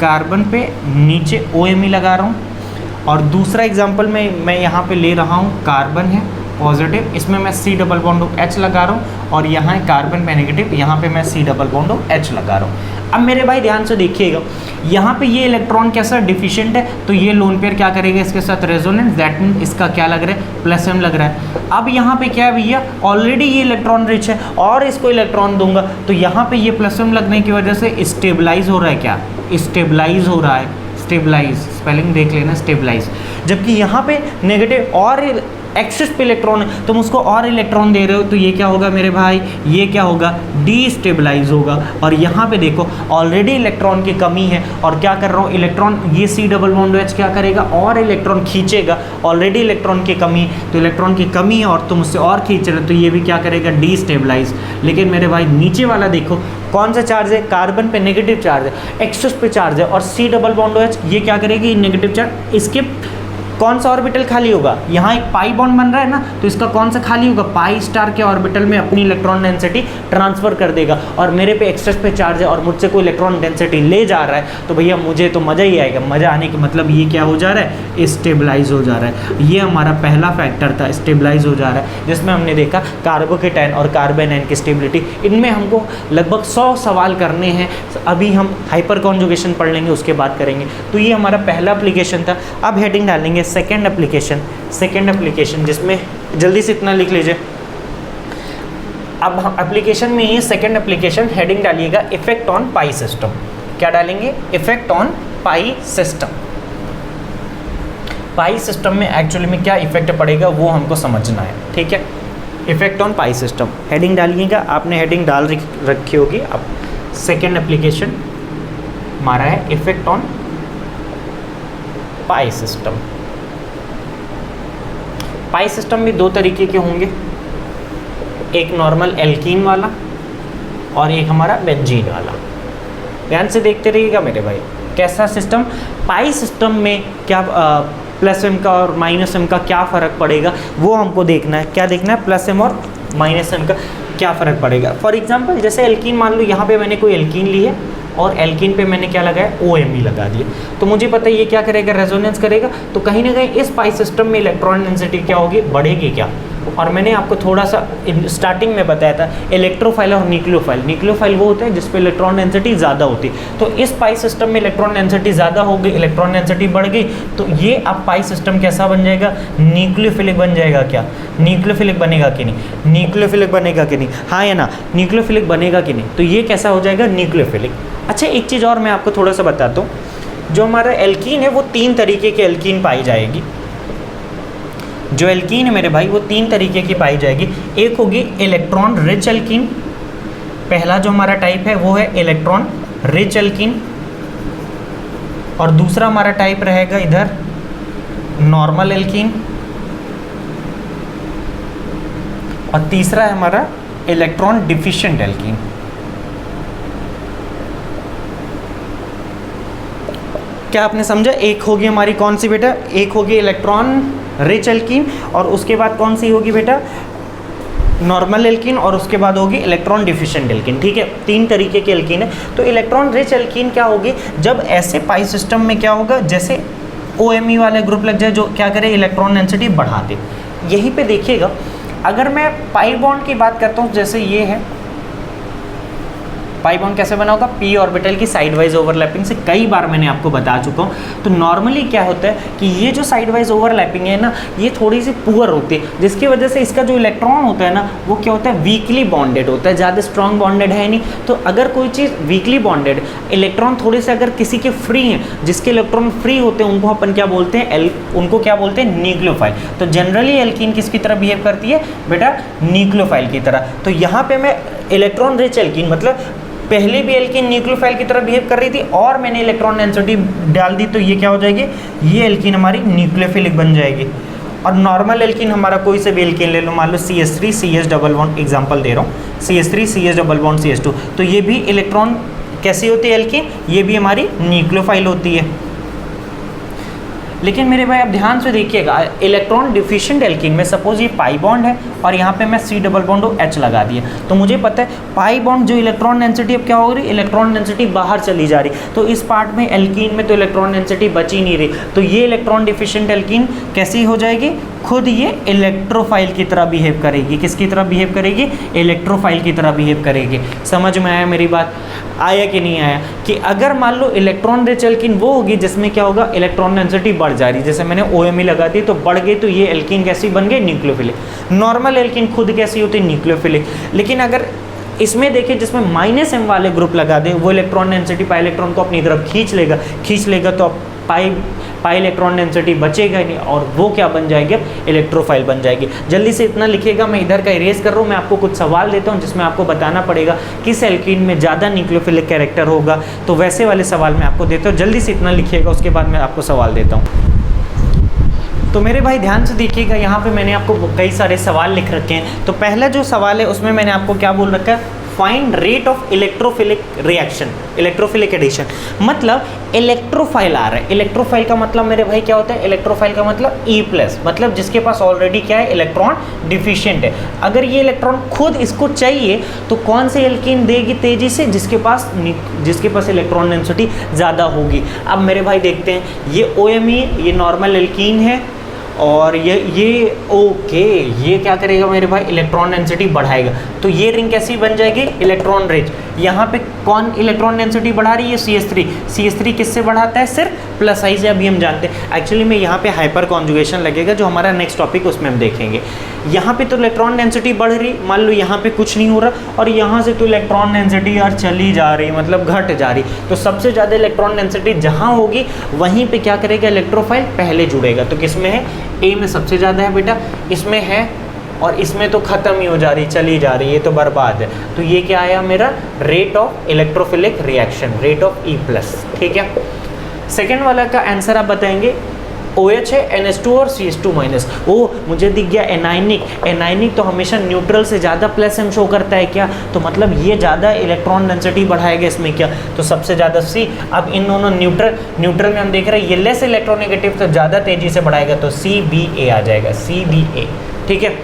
कार्बन पे नीचे OMe लगा रहा हूँ। और दूसरा एग्जांपल में मैं यहाँ पे ले रहा हूँ, कार्बन है पॉजिटिव, इसमें मैं C डबल बॉन्ड H लगा रहा हूँ, और यहाँ है कार्बन पे नेगेटिव, यहाँ पे मैं C डबल बॉन्ड H लगा रहा हूँ। अब मेरे भाई ध्यान से देखिएगा, यहाँ पे ये इलेक्ट्रॉन कैसा डिफिशिएंट है, तो ये लोन पेयर क्या करेगा, इसके साथ रेजोनेंस, दैट मीन इसका क्या लग रहा है, +m लग रहा है। अब यहाँ पे क्या है भैया, ऑलरेडी ये इलेक्ट्रॉन रिच है और इसको इलेक्ट्रॉन दूंगा, तो यहाँ पे ये +m लगने की वजह से स्टेबलाइज हो रहा है, क्या स्टेबलाइज हो रहा है, स्टेबलाइज, स्पेलिंग देख लेना, स्टेबलाइज। जबकि यहाँ पे नेगेटिव और एक्सेस पे इलेक्ट्रॉन है, तुम उसको और इलेक्ट्रॉन दे रहे हो, तो ये क्या होगा मेरे भाई, ये क्या होगा, डीस्टेबलाइज होगा। और यहाँ पे देखो ऑलरेडी इलेक्ट्रॉन की कमी है, और क्या कर रहा हूँ, इलेक्ट्रॉन ये C डबल बॉन्ड H क्या करेगा, और इलेक्ट्रॉन खींचेगा। ऑलरेडी इलेक्ट्रॉन की कमी है, तो इलेक्ट्रॉन की कमी है और तुम उससे और खींच रहे हो, तो ये भी क्या करेगा, डीस्टेबलाइज। लेकिन मेरे भाई नीचे वाला देखो, कौन सा चार्ज है, कार्बन पे नेगेटिव चार्ज है, एक्सेस पे चार्ज है, और C डबल बॉन्ड H ये क्या करेगी, नेगेटिव चार्ज, इसके कौन सा ऑर्बिटल खाली होगा, यहाँ एक पाई बॉन्ड बन रहा है ना, तो इसका कौन सा खाली होगा, पाई स्टार के ऑर्बिटल में अपनी इलेक्ट्रॉन डेंसिटी ट्रांसफर कर देगा। और मेरे पे एक्सेस पे चार्ज है और मुझसे कोई इलेक्ट्रॉन डेंसिटी ले जा रहा है, तो भैया मुझे तो मज़ा ही आएगा। मज़ा आने का मतलब ये क्या हो जा रहा है, स्टेबलाइज हो जा रहा है। ये हमारा पहला फैक्टर था, स्टेबलाइज हो जा रहा है, जिसमें हमने देखा कार्बोकेटाइन और कार्बेनाइन की स्टेबिलिटी। इनमें हमको लगभग 100 सवाल करने हैं, अभी हम हाइपर कॉन्जुगेशन पढ़ लेंगे, उसके बाद करेंगे। तो ये हमारा पहला एप्लीकेशन था। अब हेडिंग डालेंगे सेकेंड एप्लीकेशन, जिसमें जल्दी से इतना लिख लीजिए। अब हम एप्लीकेशन में ये सेकेंड एप्लीकेशन, हेडिंग डालिएगा इफेक्ट ऑन पाई सिस्टम। क्या डालेंगे, effect on pi system. Pi system में एक्चुअली में क्या इफेक्ट पड़ेगा वो हमको समझना है, ठीक है। Effect on pi system, heading डालिएगा, आपने हेडिंग डाल रखी होगी। अब सेकेंड एप्लीकेशन हमारा है effect on pi system. Pi system भी दो तरीके के होंगे, एक नॉर्मल एल्कीन वाला और एक हमारा बेंजीन वाला। ध्यान से देखते रहिएगा मेरे भाई, कैसा सिस्टम। पाई सिस्टम में क्या +m का और -m का क्या फ़र्क पड़ेगा वो हमको देखना है। क्या देखना है, +m और -m का क्या फ़र्क पड़ेगा। फॉर एग्जांपल जैसे एल्कीन मान लो, यहाँ पे मैंने कोई एल्कीन ली है और एल्कीन पे मैंने क्या लगाया, OMe लगा दिया, तो मुझे पता है ये क्या करेगा, रेजोनेंस करेगा। तो कहीं ना कहीं इस पाई सिस्टम में इलेक्ट्रॉन डेंसिटी क्या होगी, बढ़ेगी क्या। और मैंने आपको थोड़ा सा स्टार्टिंग में बताया था, इलेक्ट्रोफाइल और न्यूक्लियोफाइल। न्यूक्लियोफाइल वो होते हैं जिस पे इलेक्ट्रॉन डेंसिटी ज़्यादा होती है। तो इस पाई सिस्टम में इलेक्ट्रॉन डेंसिटी ज़्यादा हो गई, इलेक्ट्रॉन डेंसिटी बढ़ गई, तो ये अब पाई सिस्टम कैसा बन जाएगा, न्यूक्लियोफिलिक बन जाएगा। क्या न्यूक्लियोफिलिक बनेगा कि नहीं, न्यूक्लियोफिलिक बनेगा कि नहीं, हाँ या ना, न्यूक्लियोफिलिक बनेगा कि नहीं। तो ये कैसा हो जाएगा, न्यूक्लियोफिलिक। अच्छा एक चीज़ और मैं आपको थोड़ा सा बताता हूँ, जो हमारा एल्कीन है वो 3 तरीके के एल्कीन पाई जाएगी। जो एल्कीन है मेरे भाई वो 3 तरीके की पाई जाएगी। एक होगी इलेक्ट्रॉन रिच एल्कीन, पहला जो हमारा टाइप है वो है इलेक्ट्रॉन रिच एल्कीन, और दूसरा हमारा टाइप रहेगा इधर नॉर्मल एल्कीन, और तीसरा है हमारा इलेक्ट्रॉन डिफिशिएंट एल्कीन। क्या आपने समझा, एक होगी हमारी कौन सी बेटा, एक होगी इलेक्ट्रॉन रिच एल्कीन, और उसके बाद कौन सी होगी बेटा, नॉर्मल एल्कीन, और उसके बाद होगी इलेक्ट्रॉन डिफिशिएंट एल्कीन। ठीक है, 3 तरीके के एल्कीन है। तो इलेक्ट्रॉन रिच एल्कीन क्या होगी, जब ऐसे पाई सिस्टम में क्या होगा, जैसे OMe वाले ग्रुप लग जाए जो क्या करे, इलेक्ट्रॉन डेंसिटी बढ़ा दे। यहीं पे देखिएगा, अगर मैं पाई बॉन्ड की बात करता हूँ, जैसे ये है पाई बॉन्ड कैसे बना होगा, p ऑर्बिटल की साइड वाइज ओवरलैपिंग से कई बार मैंने आपको बता चुका हूँ। तो नॉर्मली क्या होता है कि ये जो साइड वाइज ओवरलैपिंग है ना, ये थोड़ी सी पुअर होती है, जिसकी वजह से इसका जो इलेक्ट्रॉन होता है ना, वो क्या होता है, वीकली बॉन्डेड होता है, ज़्यादा स्ट्रॉन्ग बॉन्डेड है नहीं। तो अगर कोई चीज़ वीकली बॉन्डेड, इलेक्ट्रॉन थोड़े से अगर किसी के फ्री हैं, जिसके इलेक्ट्रॉन फ्री होते हैं, उनको अपन क्या बोलते हैं, उनको क्या बोलते हैं, न्यूक्लियोफाइल। तो जनरली एल्कीन किसकी तरह बिहेव करती है बेटा, न्यूक्लियोफाइल की तरह। तो यहाँ पे मैं इलेक्ट्रॉन रिच एल्कीन, मतलब पहले भी एल्कीन न्यूक्लियोफाइल की तरह बिहेव कर रही थी और मैंने इलेक्ट्रॉन डेंसिटी डाल दी, तो ये क्या हो जाएगी, ये एल्कीन हमारी न्यूक्लियोफिलिक बन जाएगी। और नॉर्मल एल्कीन हमारा कोई से भी एल्कीन ले लो, मान लो CH3 CH double bond, example दे रहा हूँ, CH3 CH double bond CH2, तो ये भी इलेक्ट्रॉन कैसी होती है एल्कीन, ये भी हमारी न्यूक्लियोफाइल होती है। लेकिन मेरे भाई आप ध्यान से देखिएगा, इलेक्ट्रॉन डिफिशिएंट एल्कीन में सपोज ये पाई बॉन्ड है और यहाँ पे मैं C डबल बॉन्ड H लगा दिया, तो मुझे पता है पाई बॉन्ड जो इलेक्ट्रॉन डेंसिटी अब क्या हो रही, इलेक्ट्रॉन डेंसिटी बाहर चली जा रही, तो इस पार्ट में एल्कीन में तो इलेक्ट्रॉन डेंसिटी बची नहीं रही, तो ये इलेक्ट्रॉन डिफिशिएंट एल्कीन कैसी हो जाएगी, खुद ये इलेक्ट्रोफाइल की तरह बिहेव करेगी। किसकी तरह बिहेव करेगी, इलेक्ट्रोफाइल की तरह बिहेव करेगी। समझ में आया मेरी बात, आया कि नहीं आया, कि अगर मान लो इलेक्ट्रॉन रिच एल्कीन वो होगी जिसमें क्या होगा, इलेक्ट्रॉन डेंसिटी बढ़ जा रही, जैसे मैंने OMe लगा दी तो बढ़ गई, तो ये एल्कीन कैसी बन गई, न्यूक्लियोफिलिक। नॉर्मल एल्कीन खुद कैसी होती है, न्यूक्लियोफिलिक। लेकिन अगर इसमें देखिए जिसमें -m वाले ग्रुप लगा दें, वो इलेक्ट्रॉन डेंसिटी पाई इलेक्ट्रॉन को अपनी तरफ खींच लेगा, तो पाई इलेक्ट्रॉन डेंसिटी बचेगा नहीं और वो क्या बन जाएगी, इलेक्ट्रोफाइल बन जाएगी। जल्दी से इतना लिखिएगा, मैं इधर का इरेज कर रहा हूँ, मैं आपको कुछ सवाल देता हूँ जिसमें आपको बताना पड़ेगा किस एल्कीन में ज़्यादा न्यूक्लियोफिलिक कैरेक्टर होगा, तो वैसे वाले सवाल मैं आपको देता हूँ। जल्दी से इतना लिखिएगा, उसके बाद मैं आपको सवाल देता हूँ। तो मेरे भाई ध्यान से देखिएगा, यहाँ पे मैंने आपको कई सारे सवाल लिख रखे हैं। तो पहला जो सवाल है उसमें मैंने आपको क्या बोल रखा है, find rate of electrophilic reaction, electrophilic addition, मतलब इलेक्ट्रोफाइल आ रहा है। इलेक्ट्रोफाइल का मतलब मेरे भाई क्या होता है, इलेक्ट्रोफाइल का मतलब E+, मतलब जिसके पास ऑलरेडी क्या है, इलेक्ट्रॉन डिफिशिएंट है। अगर ये इलेक्ट्रॉन खुद इसको चाहिए तो कौन से एल्कीन देगी तेजी से, जिसके पास इलेक्ट्रॉन डेंसिटी ज़्यादा होगी। अब मेरे भाई देखते हैं, ये OMe, ये नॉर्मल एल्कीन है, और ये ओके, ये क्या करेगा मेरे भाई, इलेक्ट्रॉन डेंसिटी बढ़ाएगा, तो ये रिंग कैसी बन जाएगी, इलेक्ट्रॉन रिच। यहाँ पे कौन इलेक्ट्रॉन डेंसिटी बढ़ा रही है, CH3 किससे बढ़ाता है, सिर्फ प्लस आई से, अभी हम जानते हैं। एक्चुअली में यहाँ पे हाइपर कॉन्जुगेशन लगेगा, जो हमारा नेक्स्ट टॉपिक उसमें हम देखेंगे। यहाँ पे तो इलेक्ट्रॉन डेंसिटी बढ़ रही, मान लो यहाँ पे कुछ नहीं हो रहा, और यहाँ से तो इलेक्ट्रॉन डेंसिटी यार चली जा रही, मतलब घट जा रही, तो सबसे ज़्यादा इलेक्ट्रॉन डेंसिटी जहाँ होगी वहीं पे क्या करेगा, इलेक्ट्रोफाइल पहले जुड़ेगा। तो किस में है, A में सबसे ज़्यादा है बेटा, इसमें है, और इसमें तो ख़त्म ही हो जा रही, चली जा रही, ये तो बर्बाद है। तो ये क्या आया मेरा, rate of electrophilic reaction, rate of E+, ठीक है। सेकेंड वाला का आंसर आप बताएंगे, OH है, NH2 और CH2-। ओ मुझे दिख गया एनाइनिक तो हमेशा न्यूट्रल से ज़्यादा +m शो करता है क्या, तो मतलब ये ज़्यादा इलेक्ट्रॉन डेंसिटी बढ़ाएगा इसमें क्या, तो सबसे ज़्यादा C। अब इन दोनों न्यूट्रल में हम देख रहे हैं ये लेस इलेक्ट्रोनेगेटिव, तो ज़्यादा तेज़ी से बढ़ाएगा, तो CBA आ जाएगा, CBA, ठीक है।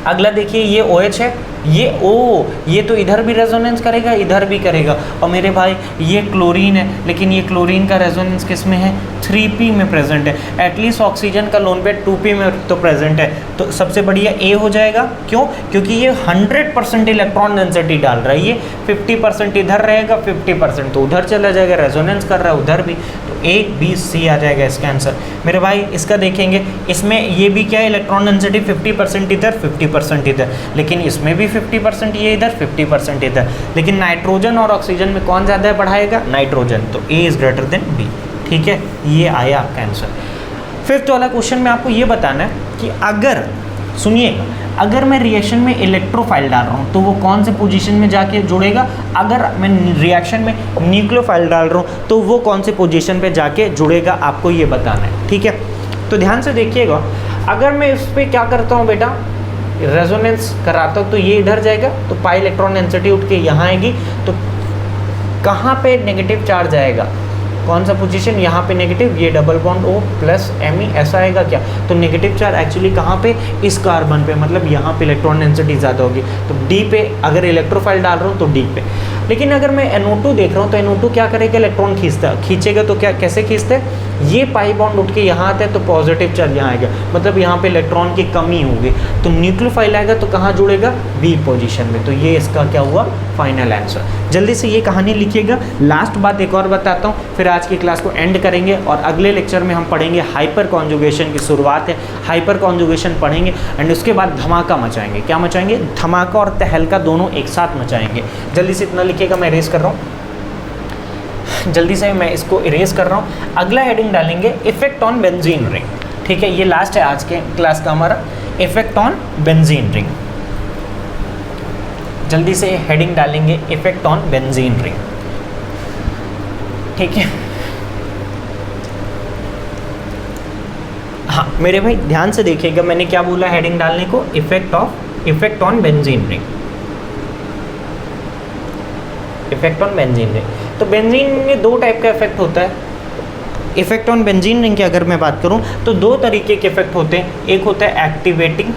अगला देखिए, ये OH है, ये तो इधर भी रेजोनेंस करेगा, इधर भी करेगा, और मेरे भाई ये क्लोरीन है, लेकिन ये क्लोरीन का रेजोनेंस किस में है, 3p में प्रेजेंट है। एटलीस्ट ऑक्सीजन का लोन पेयर 2p में तो प्रेजेंट है, तो सबसे बढ़िया A हो जाएगा। क्यों, क्योंकि ये 100% इलेक्ट्रॉन डेंसिटी डाल रहा है, ये 50% इधर रहेगा, 50% तो उधर चला जाएगा, रेजोनेंस कर रहा है उधर भी, तो A B C आ जाएगा इसका आंसर। मेरे भाई इसका देखेंगे, इसमें ये भी क्या है, इलेक्ट्रॉन डेंसिटी 50% इधर, 50% इधर, लेकिन इसमें भी 50% ये इधर, 50% इधर, लेकिन नाइट्रोजन और ऑक्सीजन में कौन ज़्यादा बढ़ाएगा, नाइट्रोजन, तो A is greater than B, ठीक है। ये आया आपका आंसर। फिफ्थ वाला क्वेश्चन में आपको ये बताना है कि अगर, सुनिएगा, अगर मैं रिएक्शन में इलेक्ट्रोफाइल डाल रहा हूँ तो वो कौन से पोजीशन में जाके जुड़ेगा, अगर मैं रिएक्शन में न्यूक्लियोफाइल डाल रहा हूँ तो वो कौन से पोजीशन पे जाके जुड़ेगा, आपको ये बताना है, ठीक है। तो ध्यान से देखिएगा, अगर मैं इस पर क्या करता हूँ बेटा, रेजोनेंस कराता हूँ, तो ये इधर जाएगा, तो पाई इलेक्ट्रॉन डेंसिटी उठ के यहाँ आएगी, तो कहाँ पे नेगेटिव चार्ज आएगा, कौन सा पोजीशन, यहाँ पे नेगेटिव, ये डबल बॉन्ड O+Me ऐसा आएगा क्या, तो नेगेटिव चार्ज एक्चुअली कहाँ पे, इस कार्बन पे, मतलब यहाँ पे इलेक्ट्रॉन डेंसिटी ज़्यादा होगी, तो D पे अगर इलेक्ट्रोफाइल डाल रहा हूँ तो D पे। लेकिन अगर मैं NO2 देख रहा हूँ तो NO2 क्या करेगा, इलेक्ट्रॉन खींचेगा। तो क्या कैसे खींचते हैं, ये पाई बॉन्ड उठ के यहाँ आता है तो पॉजिटिव चार्ज यहाँ आएगा, मतलब यहाँ पे इलेक्ट्रॉन की कमी होगी, तो न्यूक्लियोफाइल आएगा तो कहाँ जुड़ेगा, बी पोजीशन में। तो ये इसका क्या हुआ, फाइनल आंसर। जल्दी से ये कहानी लिखिएगा। लास्ट बात एक और बताता हूँ, फिर आज की क्लास को एंड करेंगे और अगले लेक्चर में हम पढ़ेंगे हाइपर कॉन्जुगेशन की शुरुआत है, हाइपर कॉन्जुगेशन पढ़ेंगे एंड उसके बाद धमाका मचाएंगे। क्या मचाएंगे, धमाका और तहलका दोनों एक साथ मचाएंगे। जल्दी से इतना लिखिएगा, मैं इरेज कर रहा हूँ, जल्दी से मैं इसको इरेज कर रहा हूँ। अगला हेडिंग डालेंगे इफेक्ट ऑन बेंजीन रिंग, ठीक है, ये लास्ट है आज के क्लास का हमारा, इफेक्ट ऑन बेंजीन रिंग। जल्दी से हेडिंग डालेंगे इफेक्ट ऑन बेंजीन रिंग, ठीक है। हाँ मेरे भाई ध्यान से देखिएगा, मैंने क्या बोला हेडिंग डालने को, effect on benzene ring, effect on benzene ring. तो बेंजीन में दो टाइप का इफेक्ट होता है। इफेक्ट ऑन बेंजीन रिंग की अगर मैं बात करूं तो दो तरीके के इफेक्ट होते हैं, एक होता है एक्टिवेटिंग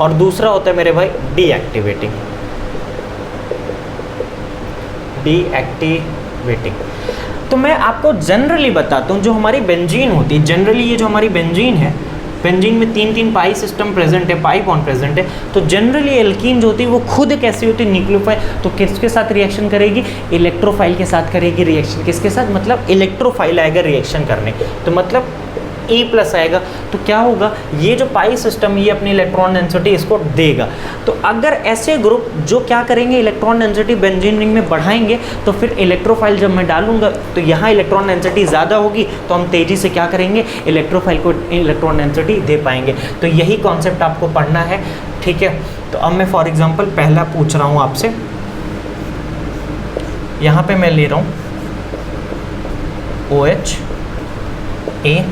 और दूसरा होता है मेरे भाई डीएक्टिवेटिंग। तो मैं आपको जनरली बताता हूँ, जो हमारी बेंजीन होती है, जनरली ये जो हमारी बेंजीन है, बेंजीन में 3 पाई सिस्टम प्रेजेंट है, पाई बॉन्ड प्रेजेंट है। तो जनरली एल्कीन जो होती है वो खुद कैसी होती है, न्यूक्लियोफाइल। तो किसके साथ रिएक्शन करेगी, इलेक्ट्रोफाइल के साथ करेगी रिएक्शन। किसके साथ, मतलब इलेक्ट्रोफाइल आएगा रिएक्शन करने, तो मतलब E+ आएगा। तो क्या होगा, ये जो पाई सिस्टम ये अपनी इलेक्ट्रॉन डेंसिटी इसको देगा। तो अगर ऐसे ग्रुप जो क्या करेंगे, इलेक्ट्रॉन डेंसिटी बेंजीन रिंग में बढ़ाएंगे, तो फिर इलेक्ट्रोफाइल जब मैं डालूंगा तो यहाँ इलेक्ट्रॉन डेंसिटी ज़्यादा होगी, तो हम तेज़ी से क्या करेंगे, इलेक्ट्रोफाइल को इलेक्ट्रॉन डेंसिटी दे पाएंगे। तो यही कॉन्सेप्ट आपको पढ़ना है, ठीक है। तो अब मैं फॉर एग्जाम्पल पहला पूछ रहा हूँ आपसे, यहाँ पे मैं ले रहा हूँ OH A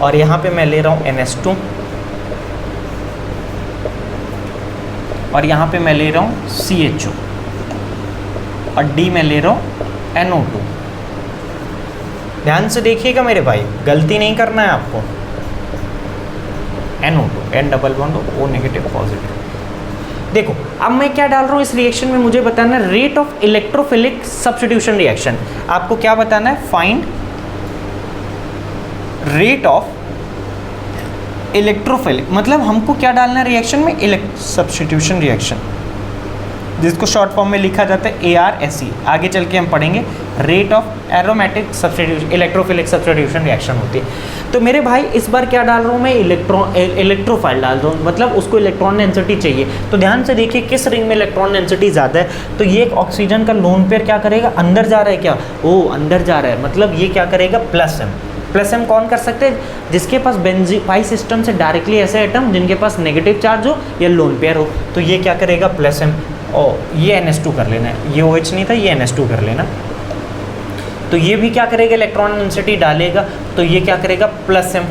और यहाँ पे मैं ले रहा हूँ NH2 और यहाँ पे मैं ले रहा हूँ CHO और D में ले रहा हूँ NO2। ध्यान से देखिएगा मेरे भाई, गलती नहीं करना है आपको। NO2 N double bond O negative positive. देखो अब मैं क्या डाल रहा हूँ इस रिएक्शन में, मुझे बताना है rate of electrophilic substitution reaction. आपको क्या बताना है, फाइंड रेट ऑफ इलेक्ट्रोफिलिक, मतलब हमको क्या डालना है रिएक्शन में, सब्स्टिट्यूशन रिएक्शन, जिसको शॉर्ट फॉर्म में लिखा जाता है ARSE। आगे चल के हम पढ़ेंगे rate of aromatic substitution, electrophilic substitution reaction होती है। तो मेरे भाई इस बार क्या डाल रहा हूँ मैं, इलेक्ट्रोफाइल डाल रहा हूँ, मतलब उसको इलेक्ट्रॉन डेंसिटी चाहिए। तो ध्यान से देखिए किस रिंग में इलेक्ट्रॉन डेंसिटी ज़्यादा है, तो ये एक ऑक्सीजन का लोन पेयर क्या करेगा, अंदर जा रहा है, क्या ओ अंदर जा रहा है, मतलब ये क्या करेगा, +M कौन कर सकते हैं, जिसके पास पाई सिस्टम से डायरेक्टली ऐसे एटम जिनके पास नेगेटिव चार्ज हो या लोन पेयर हो, तो ये क्या करेगा, +M। और ये NH2 कर लेना है, ये OH नहीं था, ये NH2 कर लेना। तो ये भी क्या करेगा, इलेक्ट्रॉन डेंसिटी डालेगा, तो ये क्या करेगा, +M।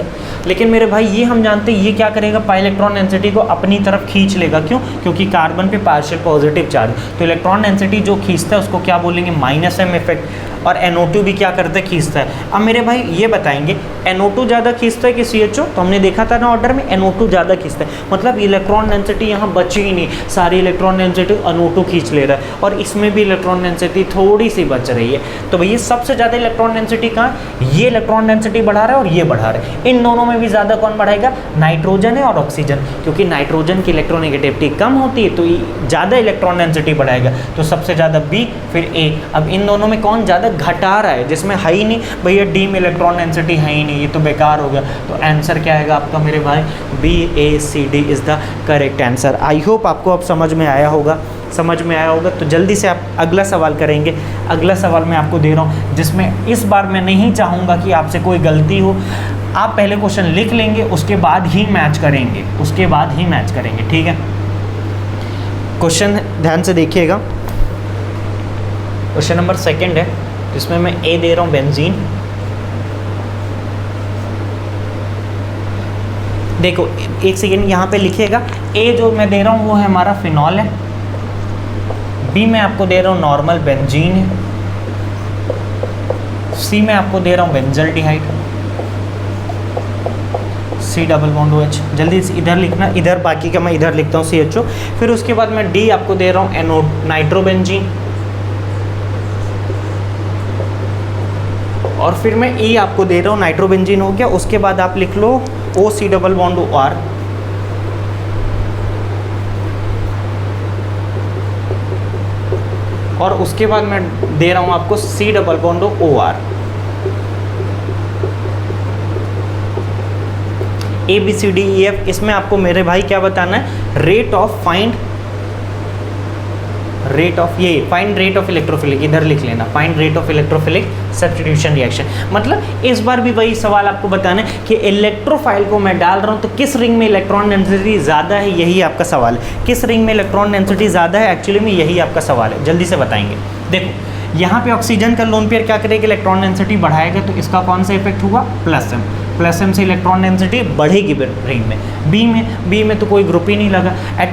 लेकिन मेरे भाई ये हम जानते हैं ये क्या करेगा, पाई इलेक्ट्रॉन डेंसिटी को अपनी तरफ खींच लेगा। क्यों, क्योंकि कार्बन पे पार्शियल पॉजिटिव चार्ज, तो इलेक्ट्रॉन डेंसिटी जो खींचता है उसको क्या बोलेंगे, -M इफेक्ट। और NO2 भी क्या करता है, खींचता है। अब मेरे भाई ये बताएंगे NO2 ज़्यादा खींचता है कि CHO, तो हमने देखा था ना ऑर्डर में, NO2 ज़्यादा खींचता है, मतलब इलेक्ट्रॉन डेंसिटी यहाँ बची ही नहीं, सारी इलेक्ट्रॉन डेंसिटी NO2 खींच ले रहा है, और इसमें भी इलेक्ट्रॉन डेंसिटी थोड़ी सी बच रही है। तो भैया सबसे ज़्यादा इलेक्ट्रॉन डेंसिटी कहाँ, ये इलेक्ट्रॉन डेंसिटी बढ़ा रहा है और ये बढ़ा रहा है। इन दोनों में भी ज़्यादा कौन बढ़ाएगा, नाइट्रोजन है और ऑक्सीजन, क्योंकि नाइट्रोजन की इलेक्ट्रोनेगेटिविटी कम होती है तो ज़्यादा इलेक्ट्रॉन डेंसिटी बढ़ाएगा। तो सबसे ज़्यादा B, फिर A। अब इन दोनों में कौन ज़्यादा घटा रहा है, जिसमें है ही नहीं, भैया D में इलेक्ट्रॉन डेंसिटी है ही नहीं, ये तो बेकार हो गया। तो आंसर क्या आएगा आपका मेरे भाई, BACD is the correct answer. I hope आपको अब समझ में आया होगा, तो जल्दी से आप अगला सवाल करेंगे। अगला सवाल मैं आपको दे रहा हूँ, जिसमें इस बार मैं नहीं चाहूँगा कि आपसे कोई गलती हो। आप पहले क्वेश्चन लिख लेंगे, उसके बाद ही मैच करेंगे, ठीक है। क्वेश्चन ध्यान से देखिएगा, क्वेश्चन नंबर 2 है, जिसमें मैं A दे रहा हूँ बेंजीन। देखो एक सेकेंड यहाँ पे लिखिएगा, A जो मैं दे रहा हूँ वो है हमारा फिनॉल है, B मैं आपको दे रहा हूँ नॉर्मल बेंजीन है, C मैं आपको दे रहा हूँ benzaldehyde, C double bond OH, जल्दी से इधर लिखना, इधर बाकी का मैं इधर लिखता हूँ CHO। फिर उसके बाद मैं D आपको दे रहा हूँ NO नाइट्रोबेंजीन, और फिर मैं E आपको दे रहा हूँ नाइट्रोबेंजीन हो गया। उसके बाद आप लिख लो OC डबल बॉन्ड OR, और उसके बाद मैं दे रहा हूँ आपको C double bond OR। ABCDEF, इसमें आपको मेरे भाई क्या बताना है, rate of find rate of electrophilic, इधर लिख लेना, find rate of electrophilic substitution reaction. मतलब इस बार भी वही सवाल आपको बताना है कि इलेक्ट्रोफाइल को मैं डाल रहा हूँ तो किस रिंग में इलेक्ट्रॉन डेंसिटी ज़्यादा है, यही आपका सवाल है। किस रिंग में इलेक्ट्रॉन डेंसिटी ज़्यादा है, एक्चुअली में यही आपका सवाल है, जल्दी से बताएंगे। देखो यहाँ पे ऑक्सीजन का लोन पेयर क्या करेगा, इलेक्ट्रॉन डेंसिटी बढ़ाएगा, तो इसका कौन सा इफेक्ट हुआ, प्लस एम से इलेक्ट्रॉन डेंसिटी बढ़ेगी रिंग में। बी में तो कोई ग्रुप ही नहीं लगा,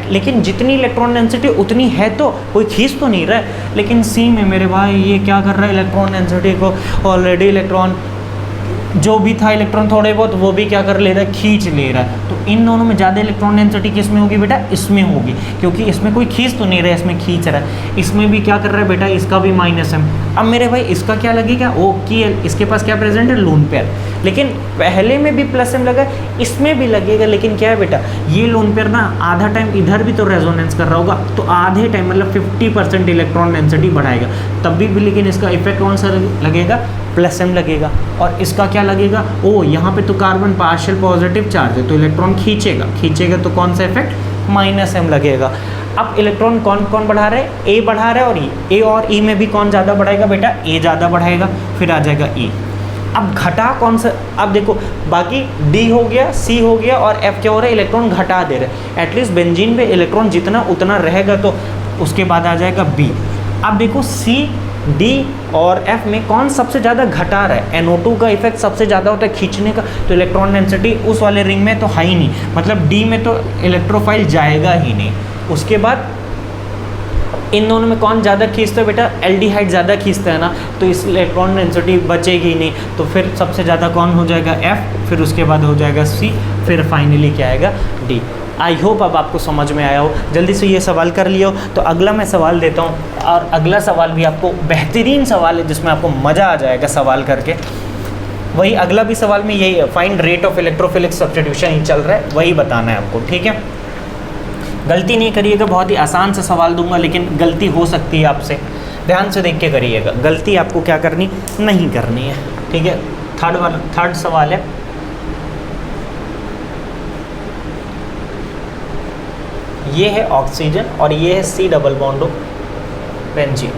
लेकिन जितनी इलेक्ट्रॉन डेंसिटी उतनी है तो कोई खींच तो नहीं रहा है। लेकिन सी में मेरे भाई ये क्या कर रहा है, इलेक्ट्रॉन डेंसिटी को ऑलरेडी इलेक्ट्रॉन जो भी था इलेक्ट्रॉन थोड़े बहुत वो भी क्या कर ले रहा है, खींच ले रहा है। तो इन दोनों में ज़्यादा इलेक्ट्रॉन डेंसिटी किस में होगी बेटा, इसमें होगी, क्योंकि इसमें कोई खींच तो नहीं रहा है, इसमें खींच रहा है। इसमें भी क्या कर रहा है बेटा, इसका भी -m। अब मेरे भाई इसका क्या लगेगा, OKL, इसके पास क्या प्रेजेंट है, लोन पेयर, लेकिन पहले में भी +m लगा, इसमें भी लगेगा। लेकिन क्या है बेटा, ये लोन पेयर ना आधा टाइम इधर भी तो रेजोनेंस कर रहा होगा, तो आधे टाइम मतलब 50% इलेक्ट्रॉन डेंसिटी बढ़ाएगा, तब भी लेकिन इसका इफेक्ट कौन सा लगेगा, +m लगेगा। और इसका क्या लगेगा, ओ यहाँ पे तो कार्बन पार्शियल पॉजिटिव चार्ज है तो इलेक्ट्रॉन खींचेगा तो कौन सा इफेक्ट, -m लगेगा। अब इलेक्ट्रॉन कौन कौन बढ़ा रहा है, ए बढ़ा रहा है, और ए और ई में भी कौन ज़्यादा बढ़ाएगा बेटा, ए ज़्यादा बढ़ाएगा, फिर आ जाएगा ई। अब घटा कौन सा, अब देखो बाकी डी हो गया, सी हो गया, और एफ क्या हो रहा है, इलेक्ट्रॉन घटा दे रहे हैं। एटलीस्ट बेंजीन पे इलेक्ट्रॉन जितना उतना रहेगा, तो उसके बाद आ जाएगा बी। अब देखो सी, डी और एफ में कौन सबसे ज़्यादा घटा रहा है, NO2 का इफेक्ट सबसे ज़्यादा होता है खींचने का, तो इलेक्ट्रॉन डेंसिटी उस वाले रिंग में तो है ही नहीं, मतलब डी में तो इलेक्ट्रोफाइल जाएगा ही नहीं। उसके बाद इन दोनों में कौन ज़्यादा खींचता है बेटा, एल्डिहाइड ज़्यादा खींचता है ना, तो इस इलेक्ट्रॉन डेंसिटी बचेगी ही नहीं, तो फिर सबसे ज़्यादा कौन हो जाएगा, एफ, फिर उसके बाद हो जाएगा सी, फिर फाइनली क्या आएगा, डी। आई होप अब आपको समझ में आया हो, जल्दी से ये सवाल कर लिया हो। तो अगला मैं सवाल देता हूँ, और अगला सवाल भी आपको बेहतरीन सवाल है जिसमें आपको मज़ा आ जाएगा सवाल करके। वही अगला भी सवाल में यही है, find rate of electrophilic substitution ही चल रहा है, वही बताना है आपको, ठीक है। गलती नहीं करिएगा, बहुत ही आसान से सवाल दूंगा, लेकिन गलती हो सकती है आपसे, ध्यान से देख के करिएगा, गलती आपको क्या करनी नहीं करनी है, ठीक है। थर्ड सवाल है, ये है ऑक्सीजन और ये है C डबल बॉन्ड बेंजीन।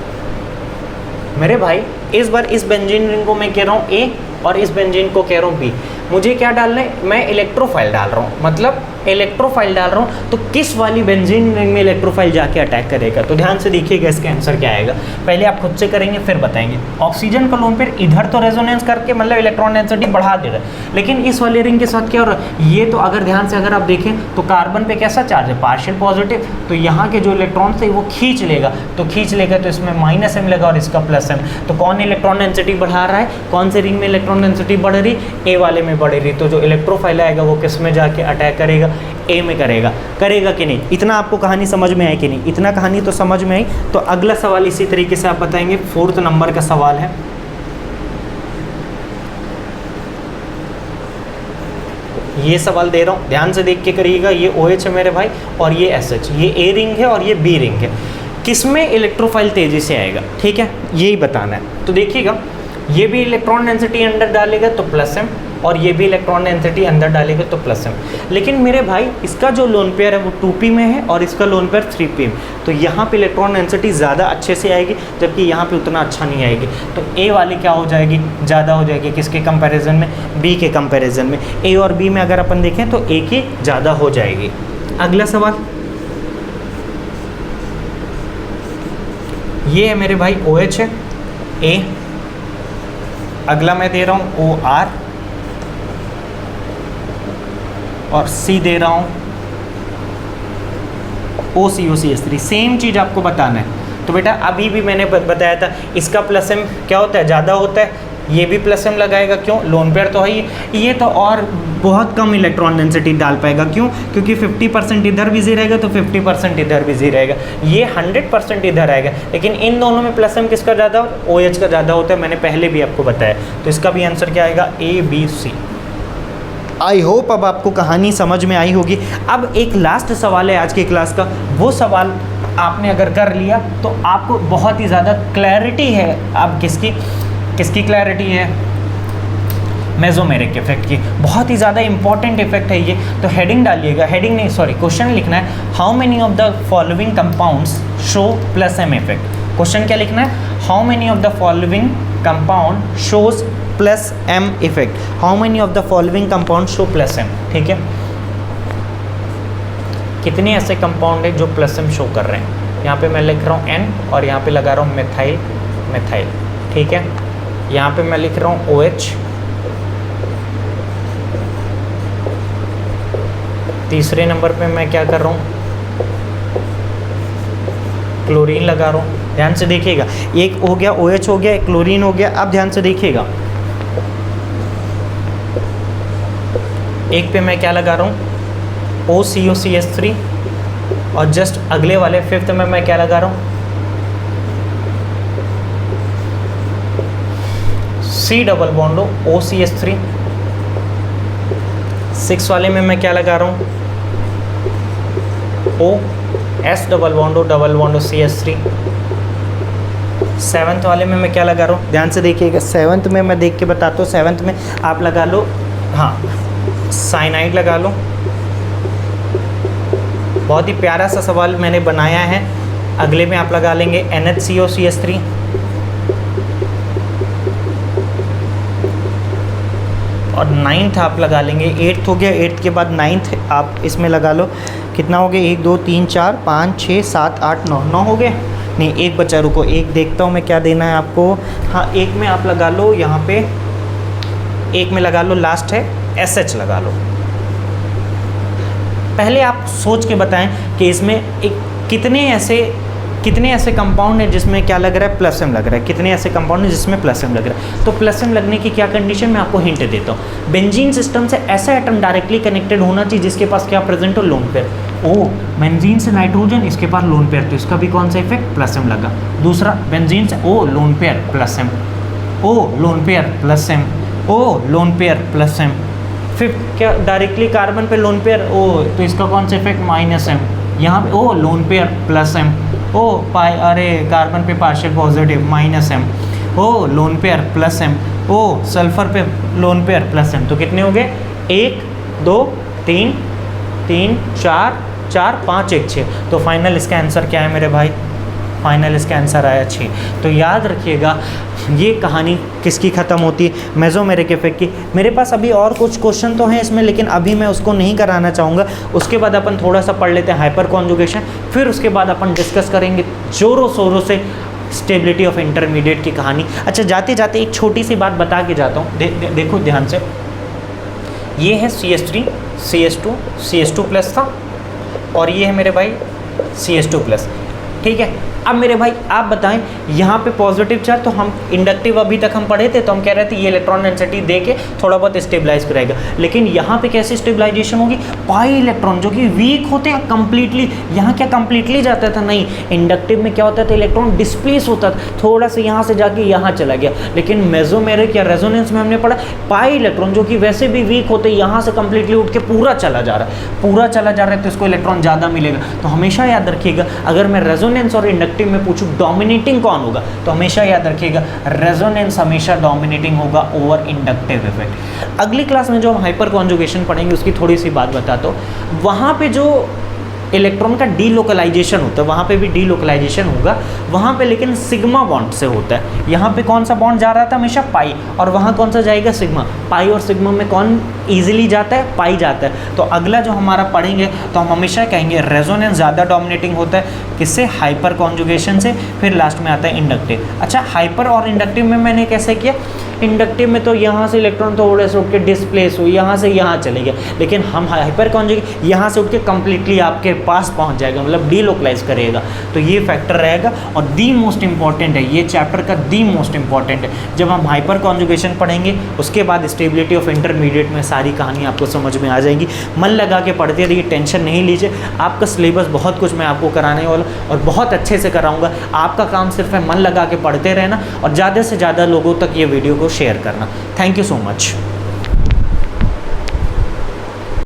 मेरे भाई इस बार इस बेंजीन रिंग को मैं कह रहा हूँ A और इस बेंजीन को कह रहा हूँ B। मुझे क्या डालना है, मैं इलेक्ट्रोफाइल डाल रहा हूँ, मतलब इलेक्ट्रोफाइल डाल रहा हूँ, तो किस वाली बेंजीन रिंग में इलेक्ट्रोफाइल जाके अटैक करेगा। तो ध्यान से देखिएगा इसका आंसर क्या आएगा, पहले आप खुद से करेंगे फिर बताएंगे। ऑक्सीजन का लोन पेयर इधर तो रेजोनेंस करके मतलब इलेक्ट्रॉन डेंसिटी बढ़ा दे रहा है, लेकिन इस वाले रिंग के साथ क्या हो रहा है, ये तो अगर ध्यान से अगर आप देखें तो कार्बन पे कैसा चार्ज है, पार्शियल पॉजिटिव, तो यहाँ के जो इलेक्ट्रॉन थे वो खींच लेगा, तो इसमें -m लगा और इसका +m। तो कौन इलेक्ट्रॉन डेंसिटी बढ़ा रहा है, कौन से रिंग में इलेक्ट्रॉन डेंसिटी बढ़ रही, ए वाले में बढ़ रही, तो जो इलेक्ट्रोफाइल आएगा वो किस में जाके अटैक करेगा, ए में करेगा कि नहीं। इतना आपको कहानी समझ में आई कि नहीं, इतना कहानी तो समझ में आई। तो अगला सवाल इसी तरीके से आप बताएंगे, 4th नंबर का सवाल है। ये सवाल दे रहा हूँ, ध्यान से देख के करिएगा। ये OH है मेरे भाई और ये SH, ये A रिंग है और ये B रिंग है। किसमें इलेक्ट्रोफाइल तेजी से आएगा, ठीक है, यही बताना है। तो देखिएगा, ये भी इलेक्ट्रॉन डेंसिटी अंदर डालेगा तो +m, और ये भी इलेक्ट्रॉन डेंसिटी अंदर डालेगा तो +m। लेकिन मेरे भाई इसका जो लोन पेयर है वो 2p में है और इसका लोन पेयर 3p में, तो यहाँ पे इलेक्ट्रॉन डेंसिटी ज़्यादा अच्छे से आएगी, जबकि यहाँ पे उतना अच्छा नहीं आएगी। तो A वाली क्या हो जाएगी, ज़्यादा हो जाएगी, किसके कंपैरिजन में, B के कंपैरिजन में। A और B में अगर अपन देखें तो A की ज़्यादा हो जाएगी। अगला सवाल ये है मेरे भाई, OH है, A, अगला मैं दे रहा हूँ OR और C दे रहा हूँ OCOCH3। सेम चीज़ आपको बताना है। तो बेटा अभी भी मैंने बताया था, इसका +m क्या होता है, ज़्यादा होता है, ये भी प्लस एम लगाएगा, क्यों, लोन पेयर तो है ही। ये तो और बहुत कम इलेक्ट्रॉन डेंसिटी डाल पाएगा, क्यों, क्योंकि 50% इधर बिजी रहेगा तो 50% इधर बिजी रहेगा, ये 100% इधर आएगा। लेकिन इन दोनों में प्लस एम किसका ज़्यादा, OH का ज़्यादा होता है, मैंने पहले भी आपको बताया। तो इसका भी आंसर क्या आएगा, ABC। आई होप अब आपको कहानी समझ में आई होगी। अब एक लास्ट सवाल है आज की क्लास का, वो सवाल आपने अगर कर लिया तो आपको बहुत ही ज़्यादा क्लैरिटी है। अब किसकी क्लैरिटी है, मेसोमेरिक इफेक्ट की। बहुत ही ज़्यादा इंपॉर्टेंट इफेक्ट है ये, तो हेडिंग डालिएगा, हेडिंग नहीं सॉरी क्वेश्चन लिखना है, how many of the following compounds show plus M effect. Question क्या लिखना है, how many of the following compound shows plus M effect, how many of the following compound show plus M. ठीक है, कितने ऐसे compound है जो plus M show कर रहे हैं। यहाँ पे मैं लिख रहा हूँ N और यहाँ पे लगा रहा हूँ मिथाइल। ठीक है, यहाँ पे मैं लिख रहा हूँ OH, तीसरे नंबर पे मैं क्या कर रहा हूँ, क्लोरीन लगा रहा हूँ। ध्यान से देखिएगा, एक हो गया OH हो गया, एक क्लोरीन हो गया। अब ध्यान से देखिएगा, एक पे मैं क्या लगा रहा हूँ, OCOCH3, और जस्ट अगले वाले फिफ्थ में मैं क्या लगा रहा हूँ, C double bond OCH3। Six वाले में मैं क्या लगा रहा हूँ, S double bond CH3। Seventh वाले में मैं क्या लगा रहा हूँ, ध्यान से देखिएगा, सेवन्थ में मैं देख के बताता हूँ। सेवन्थ में आप लगा लो, हाँ, साइनाइड लगा लो। बहुत ही प्यारा सा सवाल मैंने बनाया है। अगले में आप लगा लेंगे NHCOCH3। और नाइन्थ आप लगा लेंगे, एट्थ हो गया, एट्थ के बाद नाइन्थ आप इसमें लगा लो। कितना हो गया, 1 2 3 4 5 6 7 8 9 हो गए। नहीं, एक बचा, रुको एक देखता हूँ मैं क्या देना है आपको। हाँ, एक में आप लगा लो, यहाँ पे एक में लगा लो, लास्ट है SH लगा लो। पहले आप सोच के बताएं कि इसमें एक कितने ऐसे कंपाउंड है जिसमें क्या लग रहा है, प्लस एम लग रहा है, कितने ऐसे कंपाउंड है जिसमें प्लस एम लग रहा है। तो प्लस एम लगने की क्या कंडीशन, मैं आपको हिंट देता हूँ। बेंजीन सिस्टम से ऐसा एटम डायरेक्टली कनेक्टेड होना चाहिए जिसके पास क्या प्रेजेंट हो, लोन पेयर। बेंजीन से नाइट्रोजन, इसके पास लोन पेयर, तो इसका भी कौन सा इफेक्ट, प्लस एम लगा। दूसरा, बेंजीन से lone pair plus M, lone pair plus M, lone pair plus M. Fifth क्या, डायरेक्टली कार्बन पे लोन पेयर, तो इसका कौन सा इफेक्ट, माइनस एम। यहाँ पे lone pair plus M, carbon पे partial positive, minus M. Lone pair plus M, sulphur पे लोन पेयर प्लस एम। तो कितने हो गए, 1 2 3 3 4 4 5 1 6। तो फाइनल इसका आंसर क्या है मेरे भाई, फाइनल इसका आंसर आया 6। तो याद रखिएगा, ये कहानी किसकी ख़त्म होती है, मेसोमेरिक इफेक्ट की। मेरे पास अभी और कुछ क्वेश्चन तो हैं इसमें, लेकिन अभी मैं उसको नहीं कराना चाहूँगा। उसके बाद अपन थोड़ा सा पढ़ लेते हैं हाइपर कॉन्जुगेशन, फिर उसके बाद अपन डिस्कस करेंगे जोरों शोरों से स्टेबिलिटी ऑफ इंटरमीडिएट की कहानी। अच्छा, जाते जाते एक छोटी सी बात बता के जाता हूँ, देखो ध्यान से। ये है CH3 CH2 CH2 प्लस था, और ये है मेरे भाई CH2 प्लस। ठीक है, अब मेरे भाई आप बताएं, यहाँ पे पॉजिटिव चार्ज, तो हम इंडक्टिव अभी तक हम पढ़े थे, तो हम कह रहे थे ये इलेक्ट्रॉन डेंसिटी दे के थोड़ा बहुत स्टेबलाइज कराएगा। लेकिन यहाँ पे कैसे स्टेबलाइजेशन होगी, पाई इलेक्ट्रॉन जो कि वीक होते हैं कंप्लीटली, यहाँ क्या कंप्लीटली जाता था, नहीं, इंडक्टिव में क्या होता था, इलेक्ट्रॉन डिस्प्लेस होता था, थोड़ा सा यहाँ से जाके यहाँ चला गया। लेकिन मेसोमेरिक या रेजोनेंस में हमने पढ़ा, पाई इलेक्ट्रॉन जो कि वैसे भी वीक होते, यहाँ से कंप्लीटली उठ के पूरा चला जा रहा है, तो इसको इलेक्ट्रॉन ज़्यादा मिलेगा। तो हमेशा याद रखिएगा, अगर मैं रेजोनेंस और इंडक्टिव में पूछूं डोमिनेटिंग कौन होगा, तो हमेशा याद रखिएगा रेजोनेंस हमेशा डोमिनेटिंग होगा ओवर इंडक्टिव इफेक्ट। अगली क्लास में जो हम हाइपर कॉन्जुगेशन पढ़ेंगे उसकी थोड़ी सी बात बताता हूँ। वहाँ पे जो इलेक्ट्रॉन का डीलोकलाइजेशन होता है, वहाँ पे भी डीलोकलाइजेशन होगा, वहाँ पे लेकिन सिग्मा बॉन्ड से होता है। यहाँ पे कौन सा बॉन्ड जा रहा था, हमेशा पाई, और वहाँ कौन सा जाएगा, सिग्मा। पाई और सिग्मा में कौन ईजिली जाता है, पाई जाता है। तो अगला जो हमारा पढ़ेंगे तो हम हमेशा कहेंगे रेजोनेंस ज़्यादा डोमिनेटिंग होता है किससे, हाइपर कॉन्जुगेशन से। फिर लास्ट में आता है इंडक्टिव। अच्छा, हाइपर और इंडक्टिव में मैंने कैसे किया, इंडक्टिव में तो यहाँ से इलेक्ट्रॉन थोड़े से उठ के डिस्प्लेस हुई, यहाँ से यहाँ चले गए, लेकिन हम हाइपर कॉन्जुगेट यहाँ से उठ के कंप्लीटली आपके पास पहुँच जाएगा, मतलब डीलोकलाइज करेगा। तो ये फैक्टर रहेगा। और दी मोस्ट इंपॉर्टेंट है, ये चैप्टर का दी मोस्ट इंपॉर्टेंट है। जब हम हाइपर कॉन्जुगेशन पढ़ेंगे उसके बाद स्टेबिलिटी ऑफ इंटरमीडिएट में सारी कहानी आपको समझ में आ जाएगी। मन लगा के पढ़ते रहिए, टेंशन नहीं लीजिए। आपका सिलेबस बहुत कुछ मैं आपको कराने वाला और बहुत अच्छे से कराऊंगा। आपका काम सिर्फ है मन लगा के पढ़ते रहना और ज़्यादा से ज़्यादा लोगों तक ये वीडियो को शेयर करना। Thank you so much.